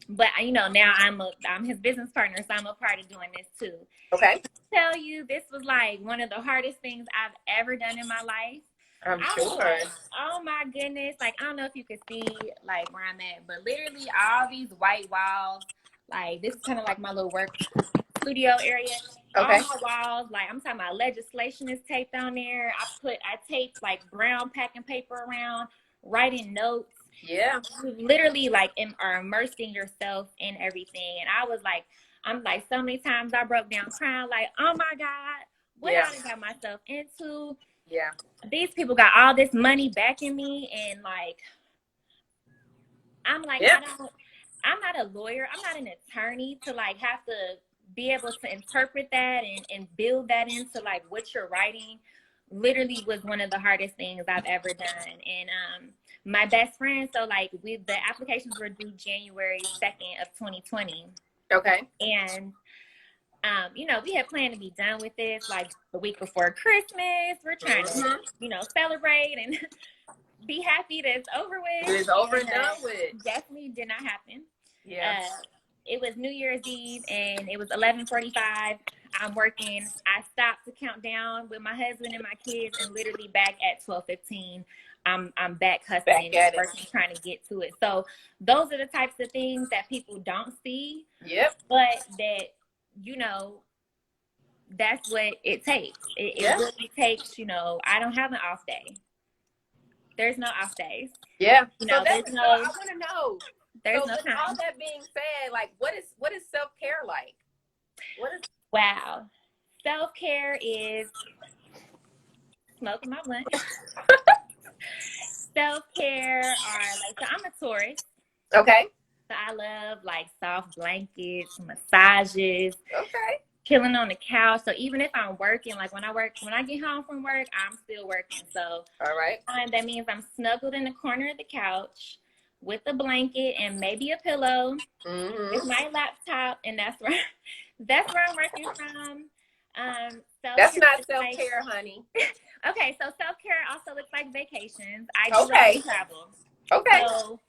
But now I'm his business partner, so I'm a part of doing this too. Okay. Tell you, this was like one of the hardest things I've ever done in my life. I'm sure. Like, oh my goodness! Like, I don't know if you could see, like, where I'm at, but literally all these white walls. Like, this is kind of like my little work studio area. Okay. All my walls, like, I'm talking about, legislation is taped on there. I taped, like, brown packing paper around, writing notes. Yeah. You literally, like, are immersing yourself in everything. And I'm like, so many times I broke down crying, like, oh my God, what I got myself into. Yeah. These people got all this money backing me, and, like, I'm like, I'm not a lawyer. I'm not an attorney to, like, have to be able to interpret that and build that into, like, what you're writing. Literally was one of the hardest things I've ever done. And my best friend, so, like, the applications were due January 2nd of 2020. Okay. And we had planned to be done with this, like, the week before Christmas. We're trying to, celebrate and be happy that it's over with. It's over and done with. Definitely did not happen. Yeah. It was New Year's Eve, and it was 11:45. I'm working. I stopped to count down with my husband and my kids, and literally back at 12:15, I'm back hustling and working, trying to get to it. So those are the types of things that people don't see. Yep. But that, that's what it takes. It really takes, I don't have an off day. There's no off days. Yeah. I want to know. There's no time. All that being said, like, what is self-care like? Wow. Self-care is smoking my blunt. Self-care are like, so I'm a Taurus. Okay. So I love like soft blankets, massages. Okay. Chilling on the couch. So even if I'm working, like when I get home from work, I'm still working. So all right. That means I'm snuggled in the corner of the couch with a blanket and maybe a pillow with my laptop, and that's where I'm working from. That's not self-care, honey. Okay, so self-care also looks like vacations. I do love to travel. Okay. So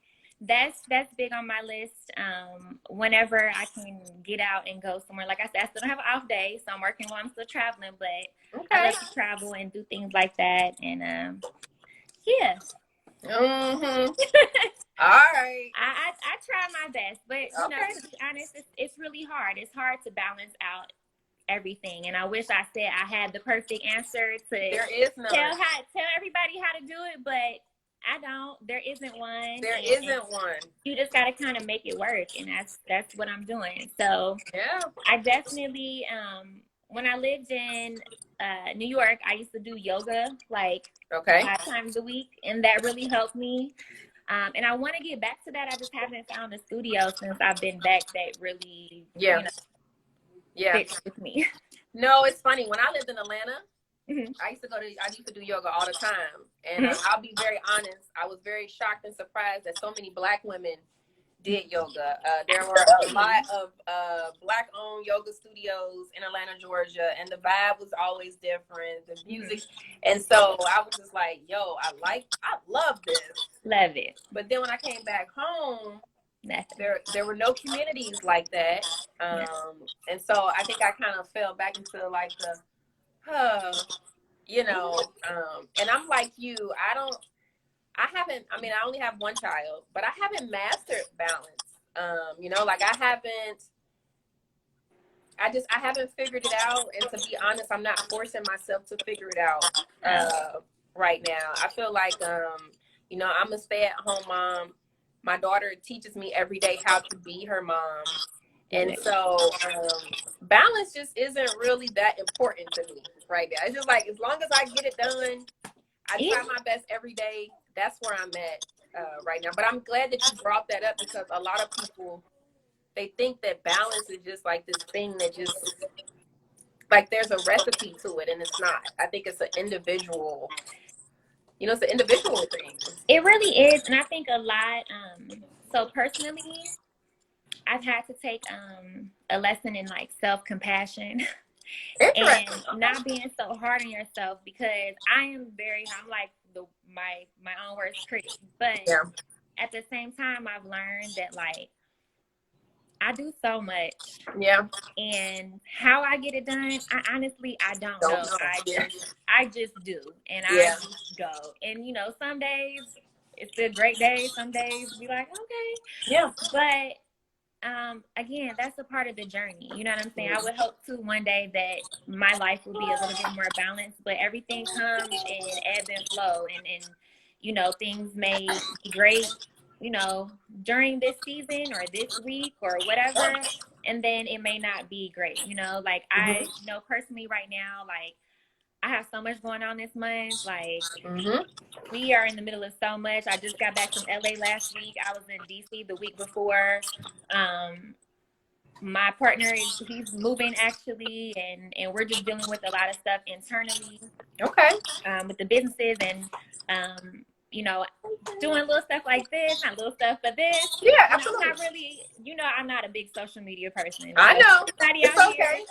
that's big on my list. Whenever I can get out and go somewhere, like I said, I still don't have an off day, so I'm working while I'm still traveling. But I love to travel and do things like that, and yeah. Mm-hmm. All right. I try my best, but you know, to be honest, it's really hard. It's hard to balance out everything, and I wish I said I had the perfect answer to there is none. tell everybody how to do it, but I don't. There isn't one. There isn't one. You just got to kind of make it work, and that's what I'm doing. So yeah, I definitely when I lived in New York, I used to do yoga like 5 times a week, and that really helped me. And I want to get back to that. I just haven't found a studio since I've been back that really fits with me. No, it's funny. When I lived in Atlanta, I used to do yoga all the time. And I'll be very honest, I was very shocked and surprised that so many Black women did yoga. There were a lot of Black-owned yoga studios in Atlanta, Georgia, and the vibe was always different, the music. And so I was just like, yo, I love this. Love it. But then when I came back home, there were no communities like that. And so I think I kind of fell back into like the, and I'm like you, I only have one child, but I haven't mastered balance. Like I haven't figured it out. And to be honest, I'm not forcing myself to figure it out right now. I feel like, I'm a stay-at-home mom. My daughter teaches me every day how to be her mom. And so balance just isn't really that important to me right now. It's just like, as long as I get it done, I try my best every day. That's where I'm at right now. But I'm glad that you brought that up, because a lot of people, they think that balance is just like this thing that just, like there's a recipe to it, and it's not. I think it's an individual, it's an individual thing. It really is. And I think a lot, so personally, I've had to take a lesson in like self-compassion and not being so hard on yourself, because I'm like my own worst critic. But at the same time, I've learned that like I do so much. Yeah. And how I get it done, I don't know. I just do. And I just go. And some days it's a great day. Some days be like, okay. Yeah. But again, that's a part of the journey. You know what I'm saying? I would hope too one day that my life will be a little bit more balanced, but everything comes in ebb and flow, and things may be great, during this season or this week or whatever, and then it may not be great. Like I know personally right now, like I have so much going on this month. Like we are in the middle of so much. I just got back from LA last week. I was in DC the week before. My partner he's moving actually, and we're just dealing with a lot of stuff internally. Okay. With the businesses and doing little stuff like this, not little stuff, but this. Yeah, absolutely. Not really, I'm not a big social media person. I know. It's okay.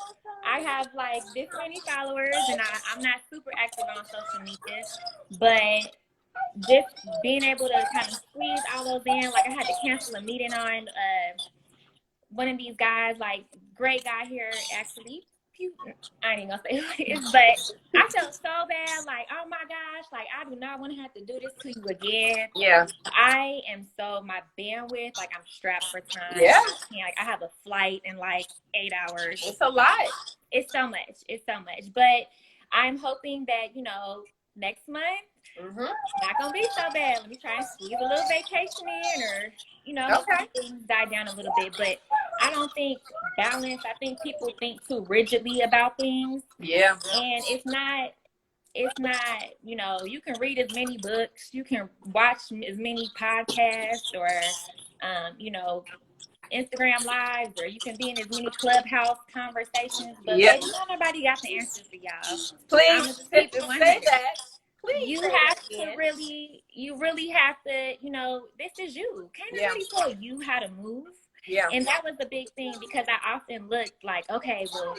I have like this many followers, and I'm not super active on social media, but just being able to kind of squeeze all those in, like I had to cancel a meeting on one of these guys, like great guy here actually. I ain't gonna say who it is, but I felt so bad, like, oh my gosh, like I do not want to have to do this to you again. Yeah. I am my bandwidth, like I'm strapped for time. Yeah. Like I have a flight in like 8 hours. It's a lot. It's so much. But I'm hoping that, next month, not gonna be so bad. Let me try and squeeze a little vacation in, or, things die down a little bit. But I don't think balance. I think people think too rigidly about things. Yeah. And it's not, you know, you can read as many books, you can watch as many podcasts or, you know, Instagram lives, or you can be in as many clubhouse conversations, but baby, not nobody got the answers for y'all. Please say that. Please you have to really, have to, you know, this is you. Can't nobody tell you how to move. Yeah. And that was the big thing, because I often looked like, okay, well,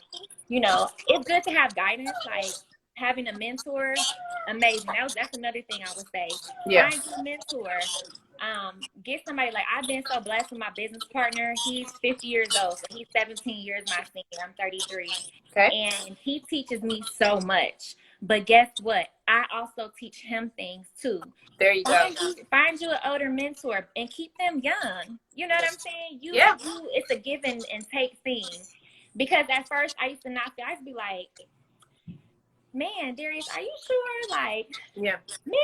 you know, it's good to have guidance, like having a mentor, amazing. That's another thing I would say. Yeah. Find a mentor. Get somebody, like, I've been so blessed with my business partner. He's 50 years old, so he's 17 years my senior. I'm 33. Okay. And he teaches me so much. But guess what? I also teach him things too. There you go. Find you an older mentor and keep them young. You know what I'm saying? It's a give and take thing. Because at first I used to not feel, I used to be like, man, Darius, are you sure? Like, me?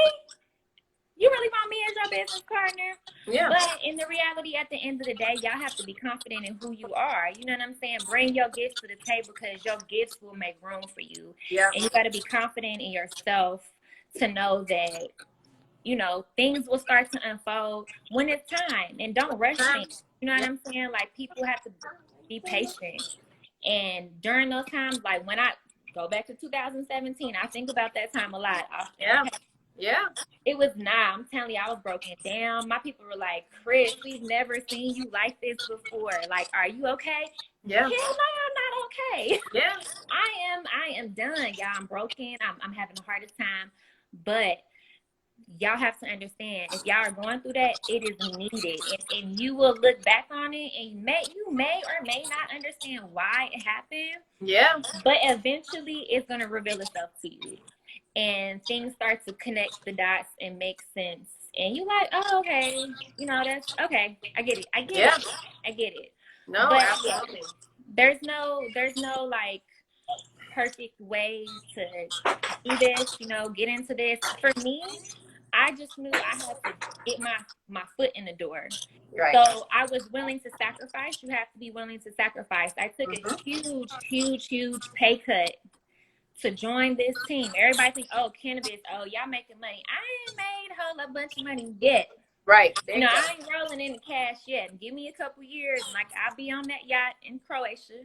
You really want me as your business partner? Yeah. But in the reality, at the end of the day, y'all have to be confident in who you are. You know what I'm saying? Bring your gifts to the table, because your gifts will make room for you. Yeah. And you got to be confident in yourself to know that, you know, things will start to unfold when it's time. And don't rush things. You know what I'm saying? Like, people have to be patient. And during those times, like when I go back to 2017, I think about that time a lot. Yeah. It was I'm telling you, I was broken down. My people were like, Chris, we've never seen you like this before. Like, are you okay? Yeah. Hell no, I'm not okay. Yeah. I am done, y'all. I'm broken. I'm having the hardest time. But y'all have to understand, if y'all are going through that, it is needed. And you will look back on it, and you may or may not understand why it happened. Yeah. But eventually, it's going to reveal itself to you. And things start to connect the dots and make sense. And you like, oh, okay. You know, that's okay. I get it. I get it. No, but absolutely. There's no like perfect way to do this, you know, get into this. For me, I just knew I had to get my foot in the door. Right. So I was willing to sacrifice. You have to be willing to sacrifice. I took a huge pay cut to join this team. Everybody think, oh, cannabis, oh, y'all making money. I ain't made a whole bunch of money yet. Right. You know, I ain't rolling in the cash yet. Give me a couple years, like I'll be on that yacht in Croatia.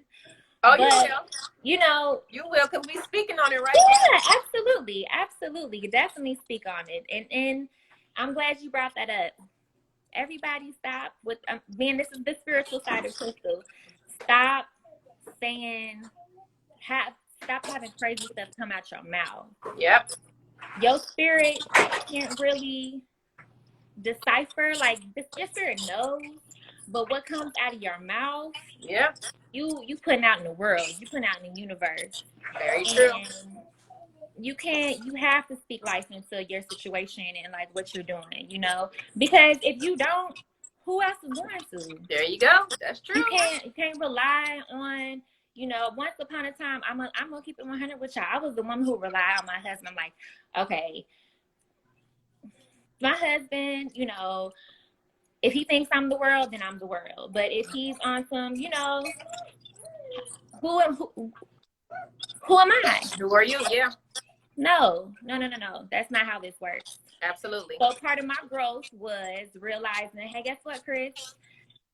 Oh, but, you will. You know, you will, because we speaking on it right now. Yeah, absolutely. Definitely speak on it. And I'm glad you brought that up. Everybody stop with, man, this is the spiritual side of Crystal. Stop saying, stop having crazy stuff come out your mouth. Yep. Your spirit can't really decipher, like, your spirit knows, but what comes out of your mouth, you putting out in the world, you putting out in the universe. Very true. You have to speak life into your situation and like what you're doing, you know, because if you don't, who else is going to? There you go. That's true. You can't rely on, you know, once upon a time, I'm gonna keep it 100 with y'all. I was the woman who relied on my husband. I'm like, okay, my husband, you know, if he thinks I'm the world, then I'm the world. But if he's on some, you know, who am I? Who are you? Yeah. No. That's not how this works. Absolutely. So part of my growth was realizing, hey, guess what, Chris?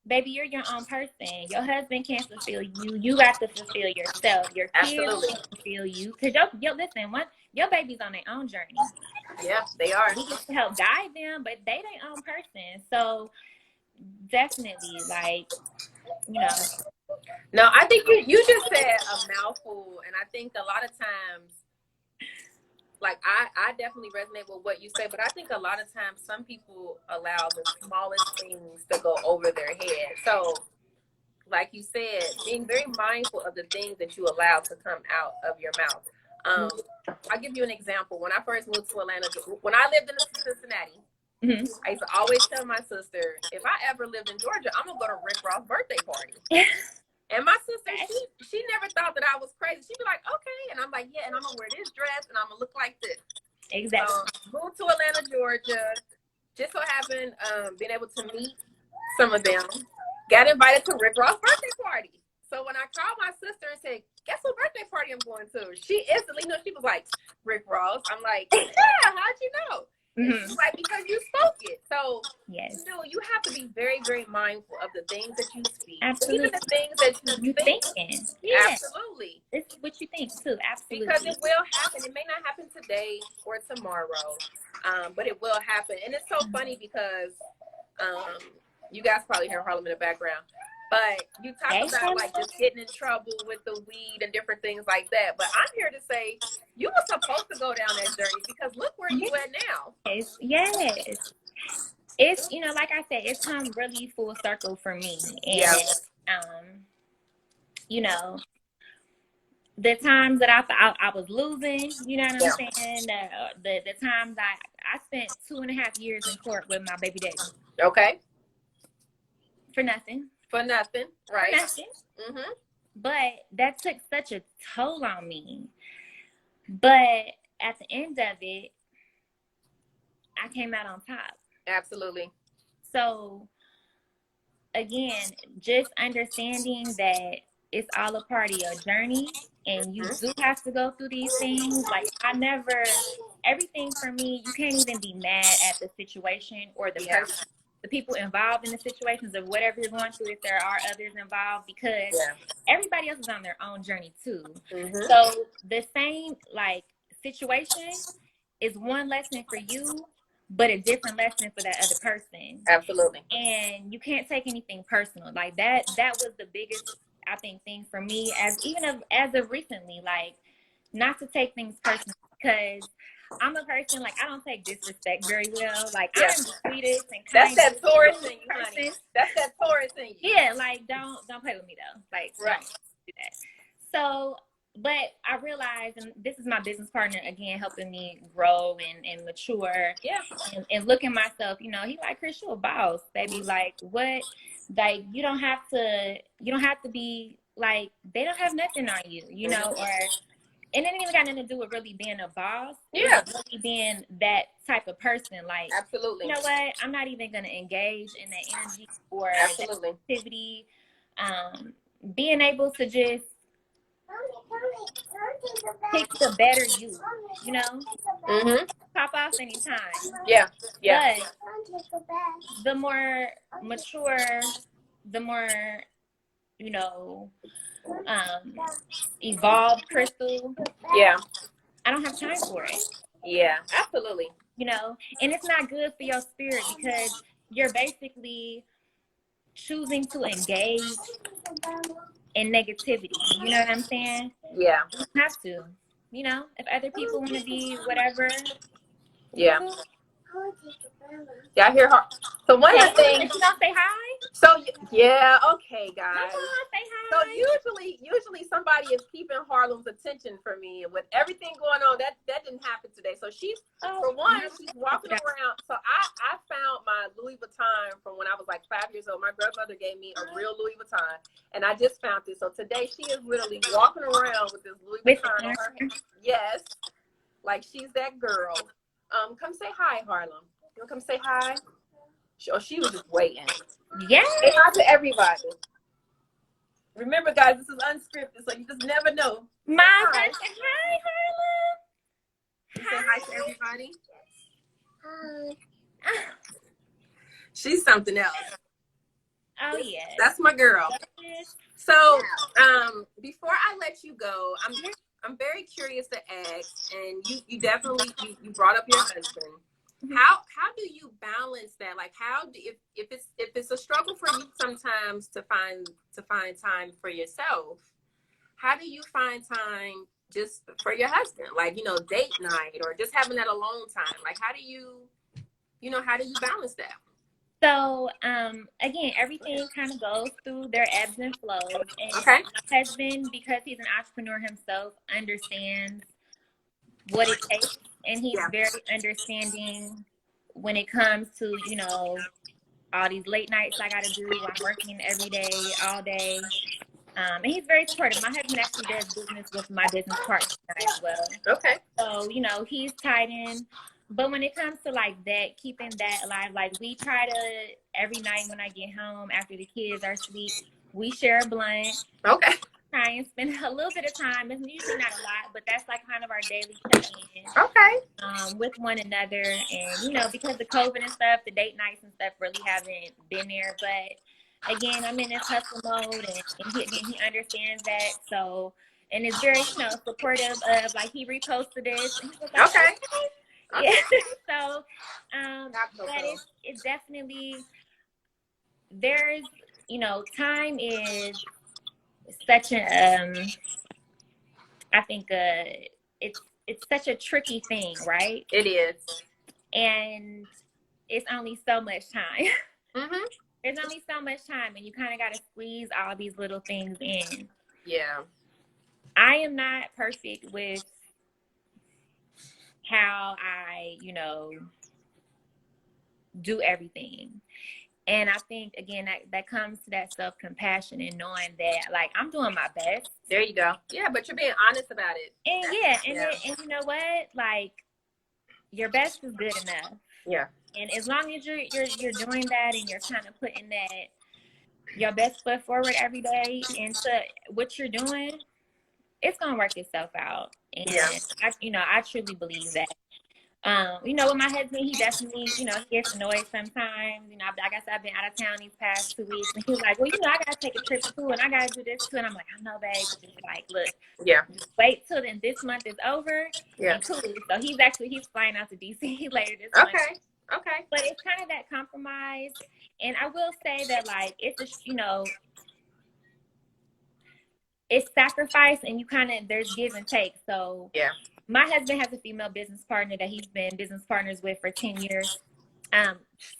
Baby, you're your own person. Your husband can't fulfill you. You got to fulfill yourself. Your kids can't fulfill you. Because your baby's on their own journey. Yeah, they are. We get to help guide them, but they their own person. So definitely, like, you know. No, I think you just said a mouthful, and I think a lot of times, like, I definitely resonate with what you say, but I think a lot of times some people allow the smallest things to go over their head. So, like you said, being very mindful of the things that you allow to come out of your mouth. I'll give you an example. When I first moved to Atlanta, when I lived in Cincinnati, I used to always tell my sister, if I ever lived in Georgia, I'm going to go to Rick Ross' birthday party. And my sister, she never thought that I was crazy. She'd be like, okay. And I'm like, yeah, and I'm going to wear this dress, and I'm going to look like this. Exactly. Moved to Atlanta, Georgia. Just so happened, being able to meet some of them. Got invited to Rick Ross' birthday party. So So when I called my sister and said, guess what birthday party I'm going to? She instantly knew. She was like, Rick Ross. I'm like, yeah, how'd you know? And she was like, because you spoke it. So you have to be very, very mindful of the things that you speak. Absolutely. Even the things that you think. Yeah. Absolutely. It's what you think too. Absolutely. Because it will happen. It may not happen today or tomorrow, but it will happen. And it's so funny because you guys probably hear Harlem in the background. But you talk about like just getting in trouble with the weed and different things like that. But I'm here to say you were supposed to go down that journey because look where you at now. Yes. It's, you know, like I said, it's come really full circle for me. And, you know, the times that I was losing, you know what I'm saying? The times I spent 2.5 years in court with my baby daddy. Okay. For nothing. For nothing, right? For nothing. Mm-hmm. But that took such a toll on me. But at the end of it, I came out on top. Absolutely. So, again, just understanding that it's all a part of your journey and you do have to go through these things. Like, everything for me, you can't even be mad at the situation or the person. The people involved in the situations of whatever you're going through, if there are others involved, because everybody else is on their own journey too. Mm-hmm. So the same like situation is one lesson for you, but a different lesson for that other person. Absolutely. And you can't take anything personal. Like that was the biggest, I think, thing for me as of recently, like not to take things personal, because I'm a person, like, I don't take disrespect very well. Like, I'm the sweetest and kindest. That's that Taurus in you, honey. That's that Taurus in you. Yeah, like, don't play with me, though. Like, don't do that. So, but I realized, and this is my business partner, again, helping me grow and mature. Yeah. And look at myself, you know, he like, Chris, you a boss, baby. Like, what? Like, you don't have to be, like, they don't have nothing on you, you know, or... And it ain't even got nothing to do with really being a boss. Yeah. Really being that type of person. Like, absolutely. You know what? I'm not even going to engage in that energy or that activity. Being able to just pick the better you know? Mm-hmm. Pop off anytime. Yeah. Yeah. But the more mature, the more, you know... evolved Crystal. Yeah. I don't have time for it. Yeah, absolutely. You know, and it's not good for your spirit because you're basically choosing to engage in negativity. You know what I'm saying? Yeah. You don't have to. You know, if other people want to be whatever. Yeah. Yeah, I hear her. So one of the things. You don't say hi? So yeah, okay, guys. Come on, say hi. So usually somebody is keeping Harlem's attention for me, and with everything going on, that didn't happen today. So she's for one, she's walking around. So I found my Louis Vuitton from when I was like 5 years old. My grandmother gave me a real Louis Vuitton, and I just found it. So today she is literally walking around with this Louis Vuitton on her hand. Yes, like she's that girl. Come say hi, Harlem. You want to come say hi? She was just waiting. Yeah. Say hi to everybody. Remember, guys, this is unscripted, so you just never know. Hi, Harlem. You say hi to everybody. Hi. She's something else. Oh yeah. That's my girl. So, before I let you go, I'm very curious to ask, and you definitely you brought up your husband. How do you balance that? Like, if it's a struggle for you sometimes to find time for yourself, how do you find time just for your husband? Like, you know, date night or just having that alone time. Like, how do you balance that? So, again, everything kind of goes through their ebbs and flows. And my husband, because he's an entrepreneur himself, understands what it takes. And he's very understanding when it comes to, you know, all these late nights I got to do. I'm working every day, all day. And he's very supportive. My husband actually does business with my business partner as well. Okay. So, you know, he's tied in. But when it comes to like that, keeping that alive, like we try to every night when I get home after the kids are asleep, We share a blunt. Okay. Try and spend a little bit of time. It's usually not a lot, but that's like kind of our daily check-in. Okay. With one another. And, you know, because of COVID and stuff, the date nights and stuff really haven't been there. But again, I'm in this hustle mode, and he understands that. So, and it's very, you know, supportive of, like, he reposted this. And he was like, okay. Yeah. So, but it's definitely, there's, you know, time is such a, I think, it's such a tricky thing, right? It is. And it's only so much time. Mm-hmm. There's only so much time, and you kind of got to squeeze all these little things in. Yeah. I am not perfect with how I, you know, do everything. And I think, again, that comes to that self-compassion and knowing that, like, I'm doing my best. There you go. Yeah, but you're being honest about it. And and you know what? Like, your best is good enough. Yeah. And as long as you're doing that, and you're kind of putting that your best foot forward every day into what you're doing, it's gonna work itself out. And I truly believe that. You know, with my husband, he definitely, you know, he gets annoyed sometimes. You know, like I said, I've been out of town these past 2 weeks, and he's like, well, you know, I gotta take a trip too, and I gotta do this too. And I'm like, I know, babe. But just like, look, just wait till then this month is over. And cool. So he's flying out to DC later this month. Okay. But it's kind of that compromise. And I will say that, like, it's you know, it's sacrifice, and you kind of, there's give and take. So my husband has a female business partner that he's been business partners with for 10 years.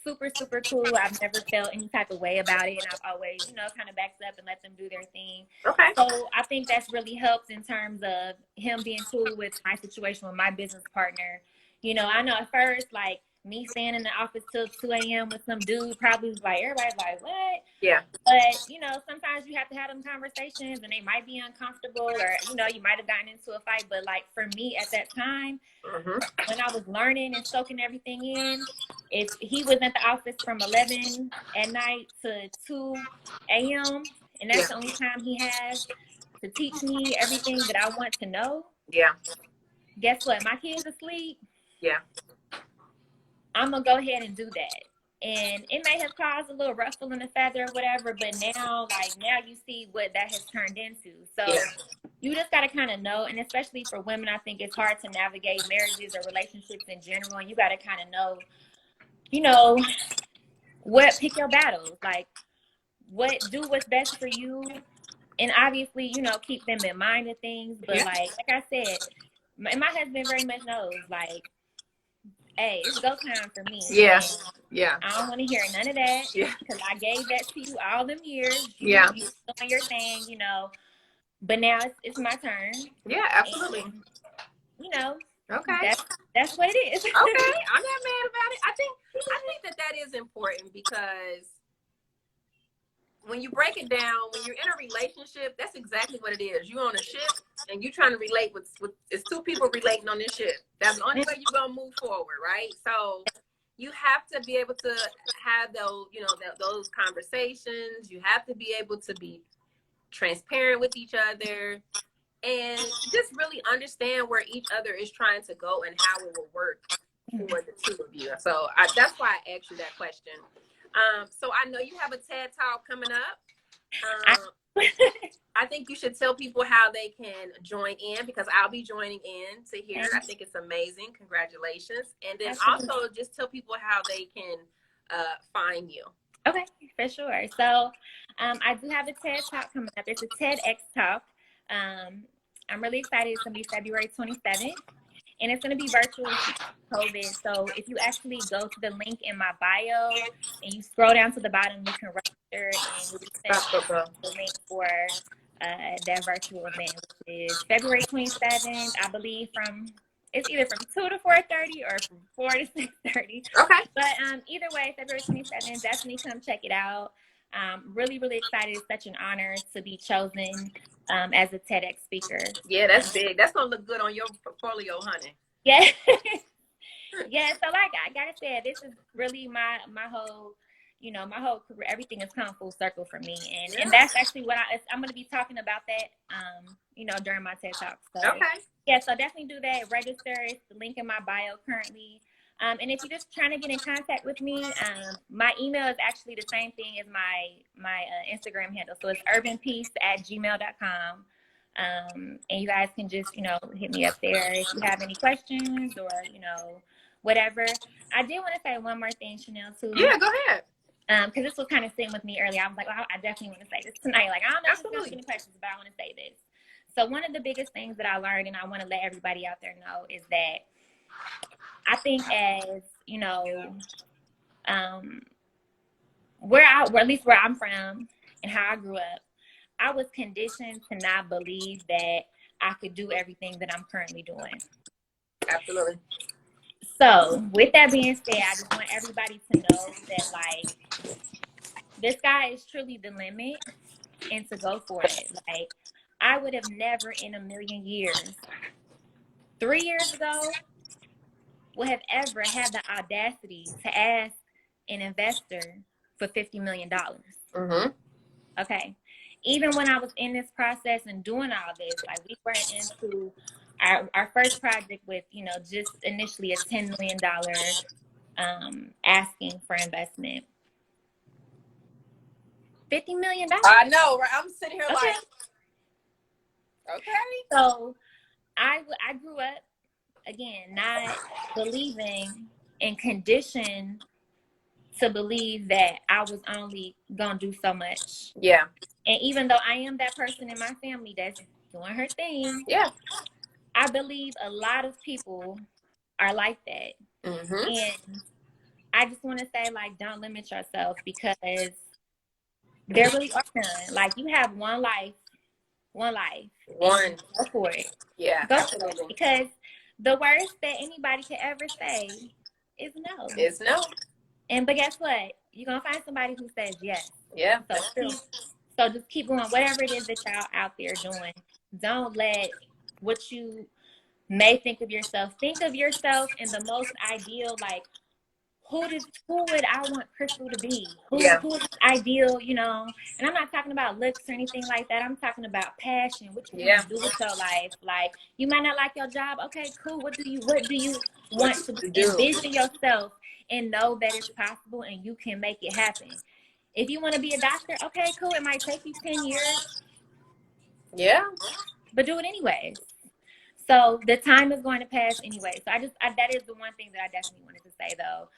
Super, super cool. I've never felt any type of way about it. And I've always, you know, kind of backed up and let them do their thing. Okay. So I think that's really helped in terms of him being cool with my situation with my business partner. You know, I know at first, like, me staying in the office till 2 a.m. with some dude probably was like, everybody's like, what? Yeah. But, you know, sometimes you have to have them conversations, and they might be uncomfortable, or, you know, you might have gotten into a fight. But, like, for me at that time, when I was learning and soaking everything in, if he was at the office from 11 at night to 2 a.m., and that's the only time he has to teach me everything that I want to know. Yeah. Guess what? My kid's asleep. Yeah. I'm going to go ahead and do that. And it may have caused a little ruffle in the feather or whatever, but now you see what that has turned into. So you just got to kind of know, and especially for women, I think it's hard to navigate marriages or relationships in general. And you got to kind of know, you know, pick your battles. Like, do what's best for you. And obviously, you know, keep them in mind of things. But like I said, my husband very much knows, like, hey, it's go time for me. Yeah. I don't want to hear none of that. Because I gave that to you all them years. You doing your thing, you know. But now it's my turn. Yeah, absolutely. And, you know. Okay. That's what it is. Okay. I'm not mad about it. I think that is important, because when you break it down, when you're in a relationship, that's exactly what it is. You're on a ship, and you're trying to relate with it's two people relating on this ship. That's the only way you're gonna move forward, right? So you have to be able to have those, you know, those conversations. You have to be able to be transparent with each other, and just really understand where each other is trying to go and how it will work for the two of you. So that's why I asked you that question. So I know you have a TED Talk coming up. I think you should tell people how they can join in, because I'll be joining in to hear. I think it's amazing. Congratulations. And then also just tell people how they can find you. Okay, for sure. So I do have a TED Talk coming up. It's a TEDx Talk. I'm really excited. It's going to be February 27th. And it's going to be virtual COVID. So if you actually go to the link in my bio and you scroll down to the bottom, you can register, and we'll send the link for that virtual event, which is February 27th, I believe, it's either from 2 to 4:30 or from 4 to 6:30. Okay. But either way, February 27th, definitely come check it out. Really, really excited. It's such an honor to be chosen as a TEDx speaker. Yeah, that's big. That's gonna look good on your portfolio, honey. Yeah. Yeah. So like I said, this is really my whole, you know, my whole career, everything has come full circle for me. And that's actually what I'm going to be talking about that, you know, during my TED Talk. So, yeah, so definitely do that. Register. It's the link in my bio currently. And if you're just trying to get in contact with me, my email is actually the same thing as my Instagram handle. So it's urbanpeace@gmail.com. And you guys can just, you know, hit me up there if you have any questions or, you know, whatever. I did want to say one more thing, Chanel, too. Yeah, go ahead. Because this was kind of sitting with me earlier. I was like, well, I definitely want to say this tonight. Like, I don't know if there's any questions, but I want to say this. So one of the biggest things that I learned, and I want to let everybody out there know, is that I think as, you know, or at least where I'm from and how I grew up, I was conditioned to not believe that I could do everything that I'm currently doing. Absolutely. So with that being said, I just want everybody to know that, like, the sky is truly the limit and to go for it. Like, I would have never in a million years, 3 years ago, would have ever had the audacity to ask an investor for $50 million. Mm-hmm. Okay. Even when I was in this process and doing all this, like, we went into our first project with, you know, just initially a $10 million asking for investment. $50 million. I know, right? I'm sitting here Okay. like, okay. So I grew up, again, not believing and conditioned to believe that I was only going to do so much. Yeah. And even though I am that person in my family that's doing her thing, yeah, I believe a lot of people are like that. Mm-hmm. And I just want to say, like, don't limit yourself, because there really are none. Like, you have one life. Go for it. Yeah, go absolutely. for it. Because the worst that anybody could ever say is no. It's no. But guess what? You're going to find somebody who says yes. Yeah, so that's true. So just keep going. Whatever it is that y'all out there doing, don't let what you may think of yourself in the most ideal, like, who would I want Crystal to be? Who is ideal, you know? And I'm not talking about looks or anything like that. I'm talking about passion. What you want to do with your life? Like, you might not like your job. Okay, cool. What do you want to envision yourself and know that it's possible and you can make it happen? If you want to be a doctor, okay, cool. It might take you 10 years. Yeah. But do it anyways. So the time is going to pass anyway. So that is the one thing that I definitely wanted to say, though.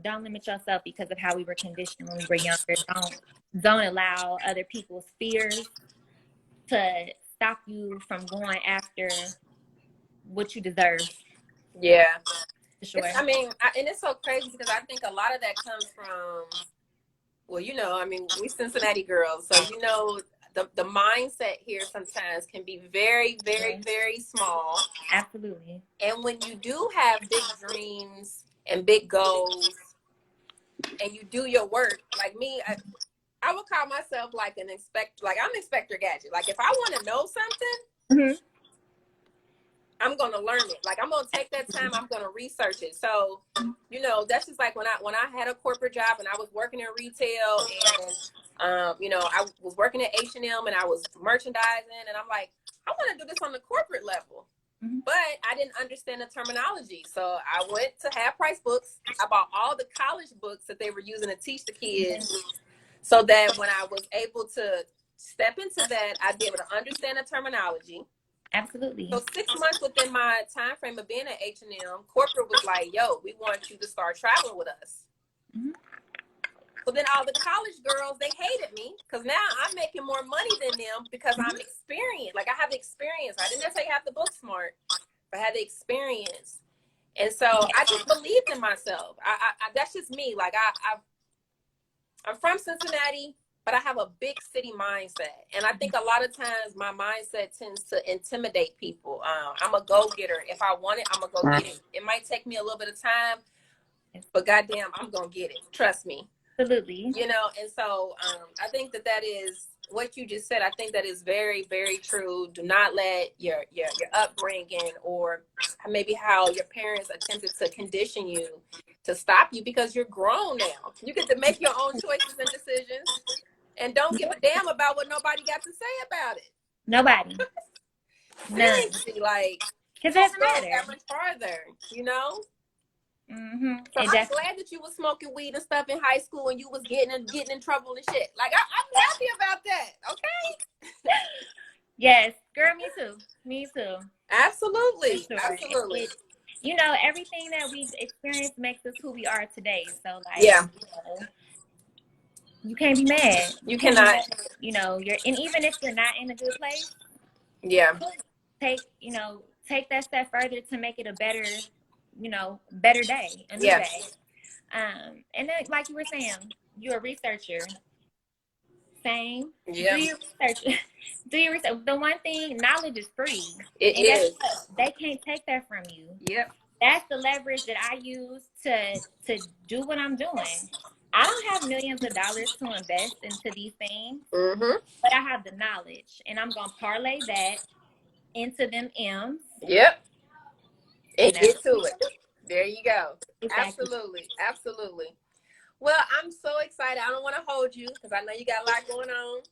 Don't limit yourself because of how we were conditioned when we were younger. Don't allow other people's fears to stop you from going after what you deserve. Yeah. For sure. And it's so crazy because I think a lot of that comes from, well, you know, I mean, we Cincinnati girls, so, you know, the mindset here sometimes can be very, very, very small. Absolutely. And when you do have big dreams and big goals and you do your work, like me, I would call myself like an inspector, like I'm Inspector Gadget. Like, if I want to know something, mm-hmm. I'm going to learn it. Like, I'm going to take that time. I'm going to research it. So, you know, that's just like when I had a corporate job and I was working in retail and, you know, I was working at H&M and I was merchandising, and I'm like, I want to do this on the corporate level. Mm-hmm. But I didn't understand the terminology. So I went to Half Price Books. I bought all the college books that they were using to teach the kids, so that when I was able to step into that, I'd be able to understand the terminology. Absolutely. So 6 months within my time frame of being at H&M, corporate was like, yo, we want you to start traveling with us. Mm-hmm. So then all the college girls, they hated me because now I'm making more money than them because I'm experienced. Like, I have the experience. I didn't necessarily have the book smart, but I had the experience. And so I just believed in myself. I that's just me. Like, I'm from Cincinnati, but I have a big city mindset. And I think a lot of times my mindset tends to intimidate people. I'm a go-getter. If I want it, I'm going to go get it. It might take me a little bit of time, but goddamn, I'm going to get it. Trust me. Absolutely. You know, and so I think that is what you just said. I think that is very, very true. Do not let your upbringing or maybe how your parents attempted to condition you to stop you, because you're grown now. You get to make your own choices and decisions, and don't give a damn about what nobody got to say about it. Nobody. Seriously, like, because it doesn't matter that much farther, you know. Mm-hmm. So I'm glad that you was smoking weed and stuff in high school and you was getting in trouble and shit. Like, I'm happy about that. Okay. Yes, girl, me too. Me too. Absolutely. Sure. Absolutely. You know, everything that we've experienced makes us who we are today. So, like, yeah, you can't be mad. You cannot. You know, and even if you're not in a good place, yeah, take that step further to make it a better, better day, a new day. And then, like you were saying, you're a researcher. Same. Yeah. Do your research. Do your research. The one thing, knowledge is free. It is. They can't take that from you. Yep. That's the leverage that I use to do what I'm doing. I don't have millions of dollars to invest into these things, but I have the knowledge, and I'm gonna parlay that into them M's. Yep. And get to it. There you go. Exactly. Absolutely. Well, I'm so excited. I don't want to hold you because I know you got a lot going on.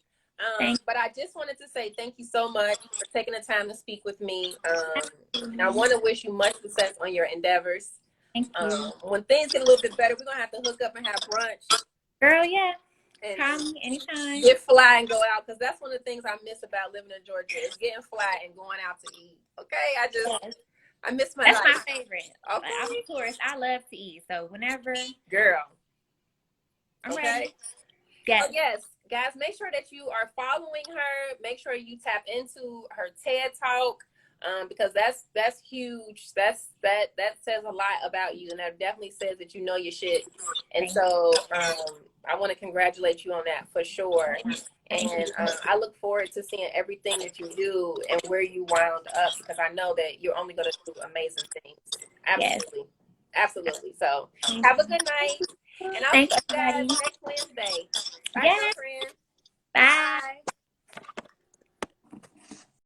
But I just wanted to say thank you so much for taking the time to speak with me. And I want to wish you much success on your endeavors. Thank you. When things get a little bit better, we're going to have to hook up and have brunch. Girl, yeah. Call me anytime. Get fly and go out, because that's one of the things I miss about living in Georgia is getting fly and going out to eat. Okay? I miss my life. That's my favorite. Okay. I'm a tourist. I love to eat. So whenever. Girl. I'm ready. Yes. Yes. Guys, make sure that you are following her. Make sure you tap into her TED Talk, because that's huge. That says a lot about you, and that definitely says that you know your shit. And so I want to congratulate you on that for sure. And I look forward to seeing everything that you do and where you wound up, because I know that you're only going to do amazing things. Absolutely. Yes. Absolutely. So have a good night. And I'll see you guys next Wednesday. Bye, friend. Bye.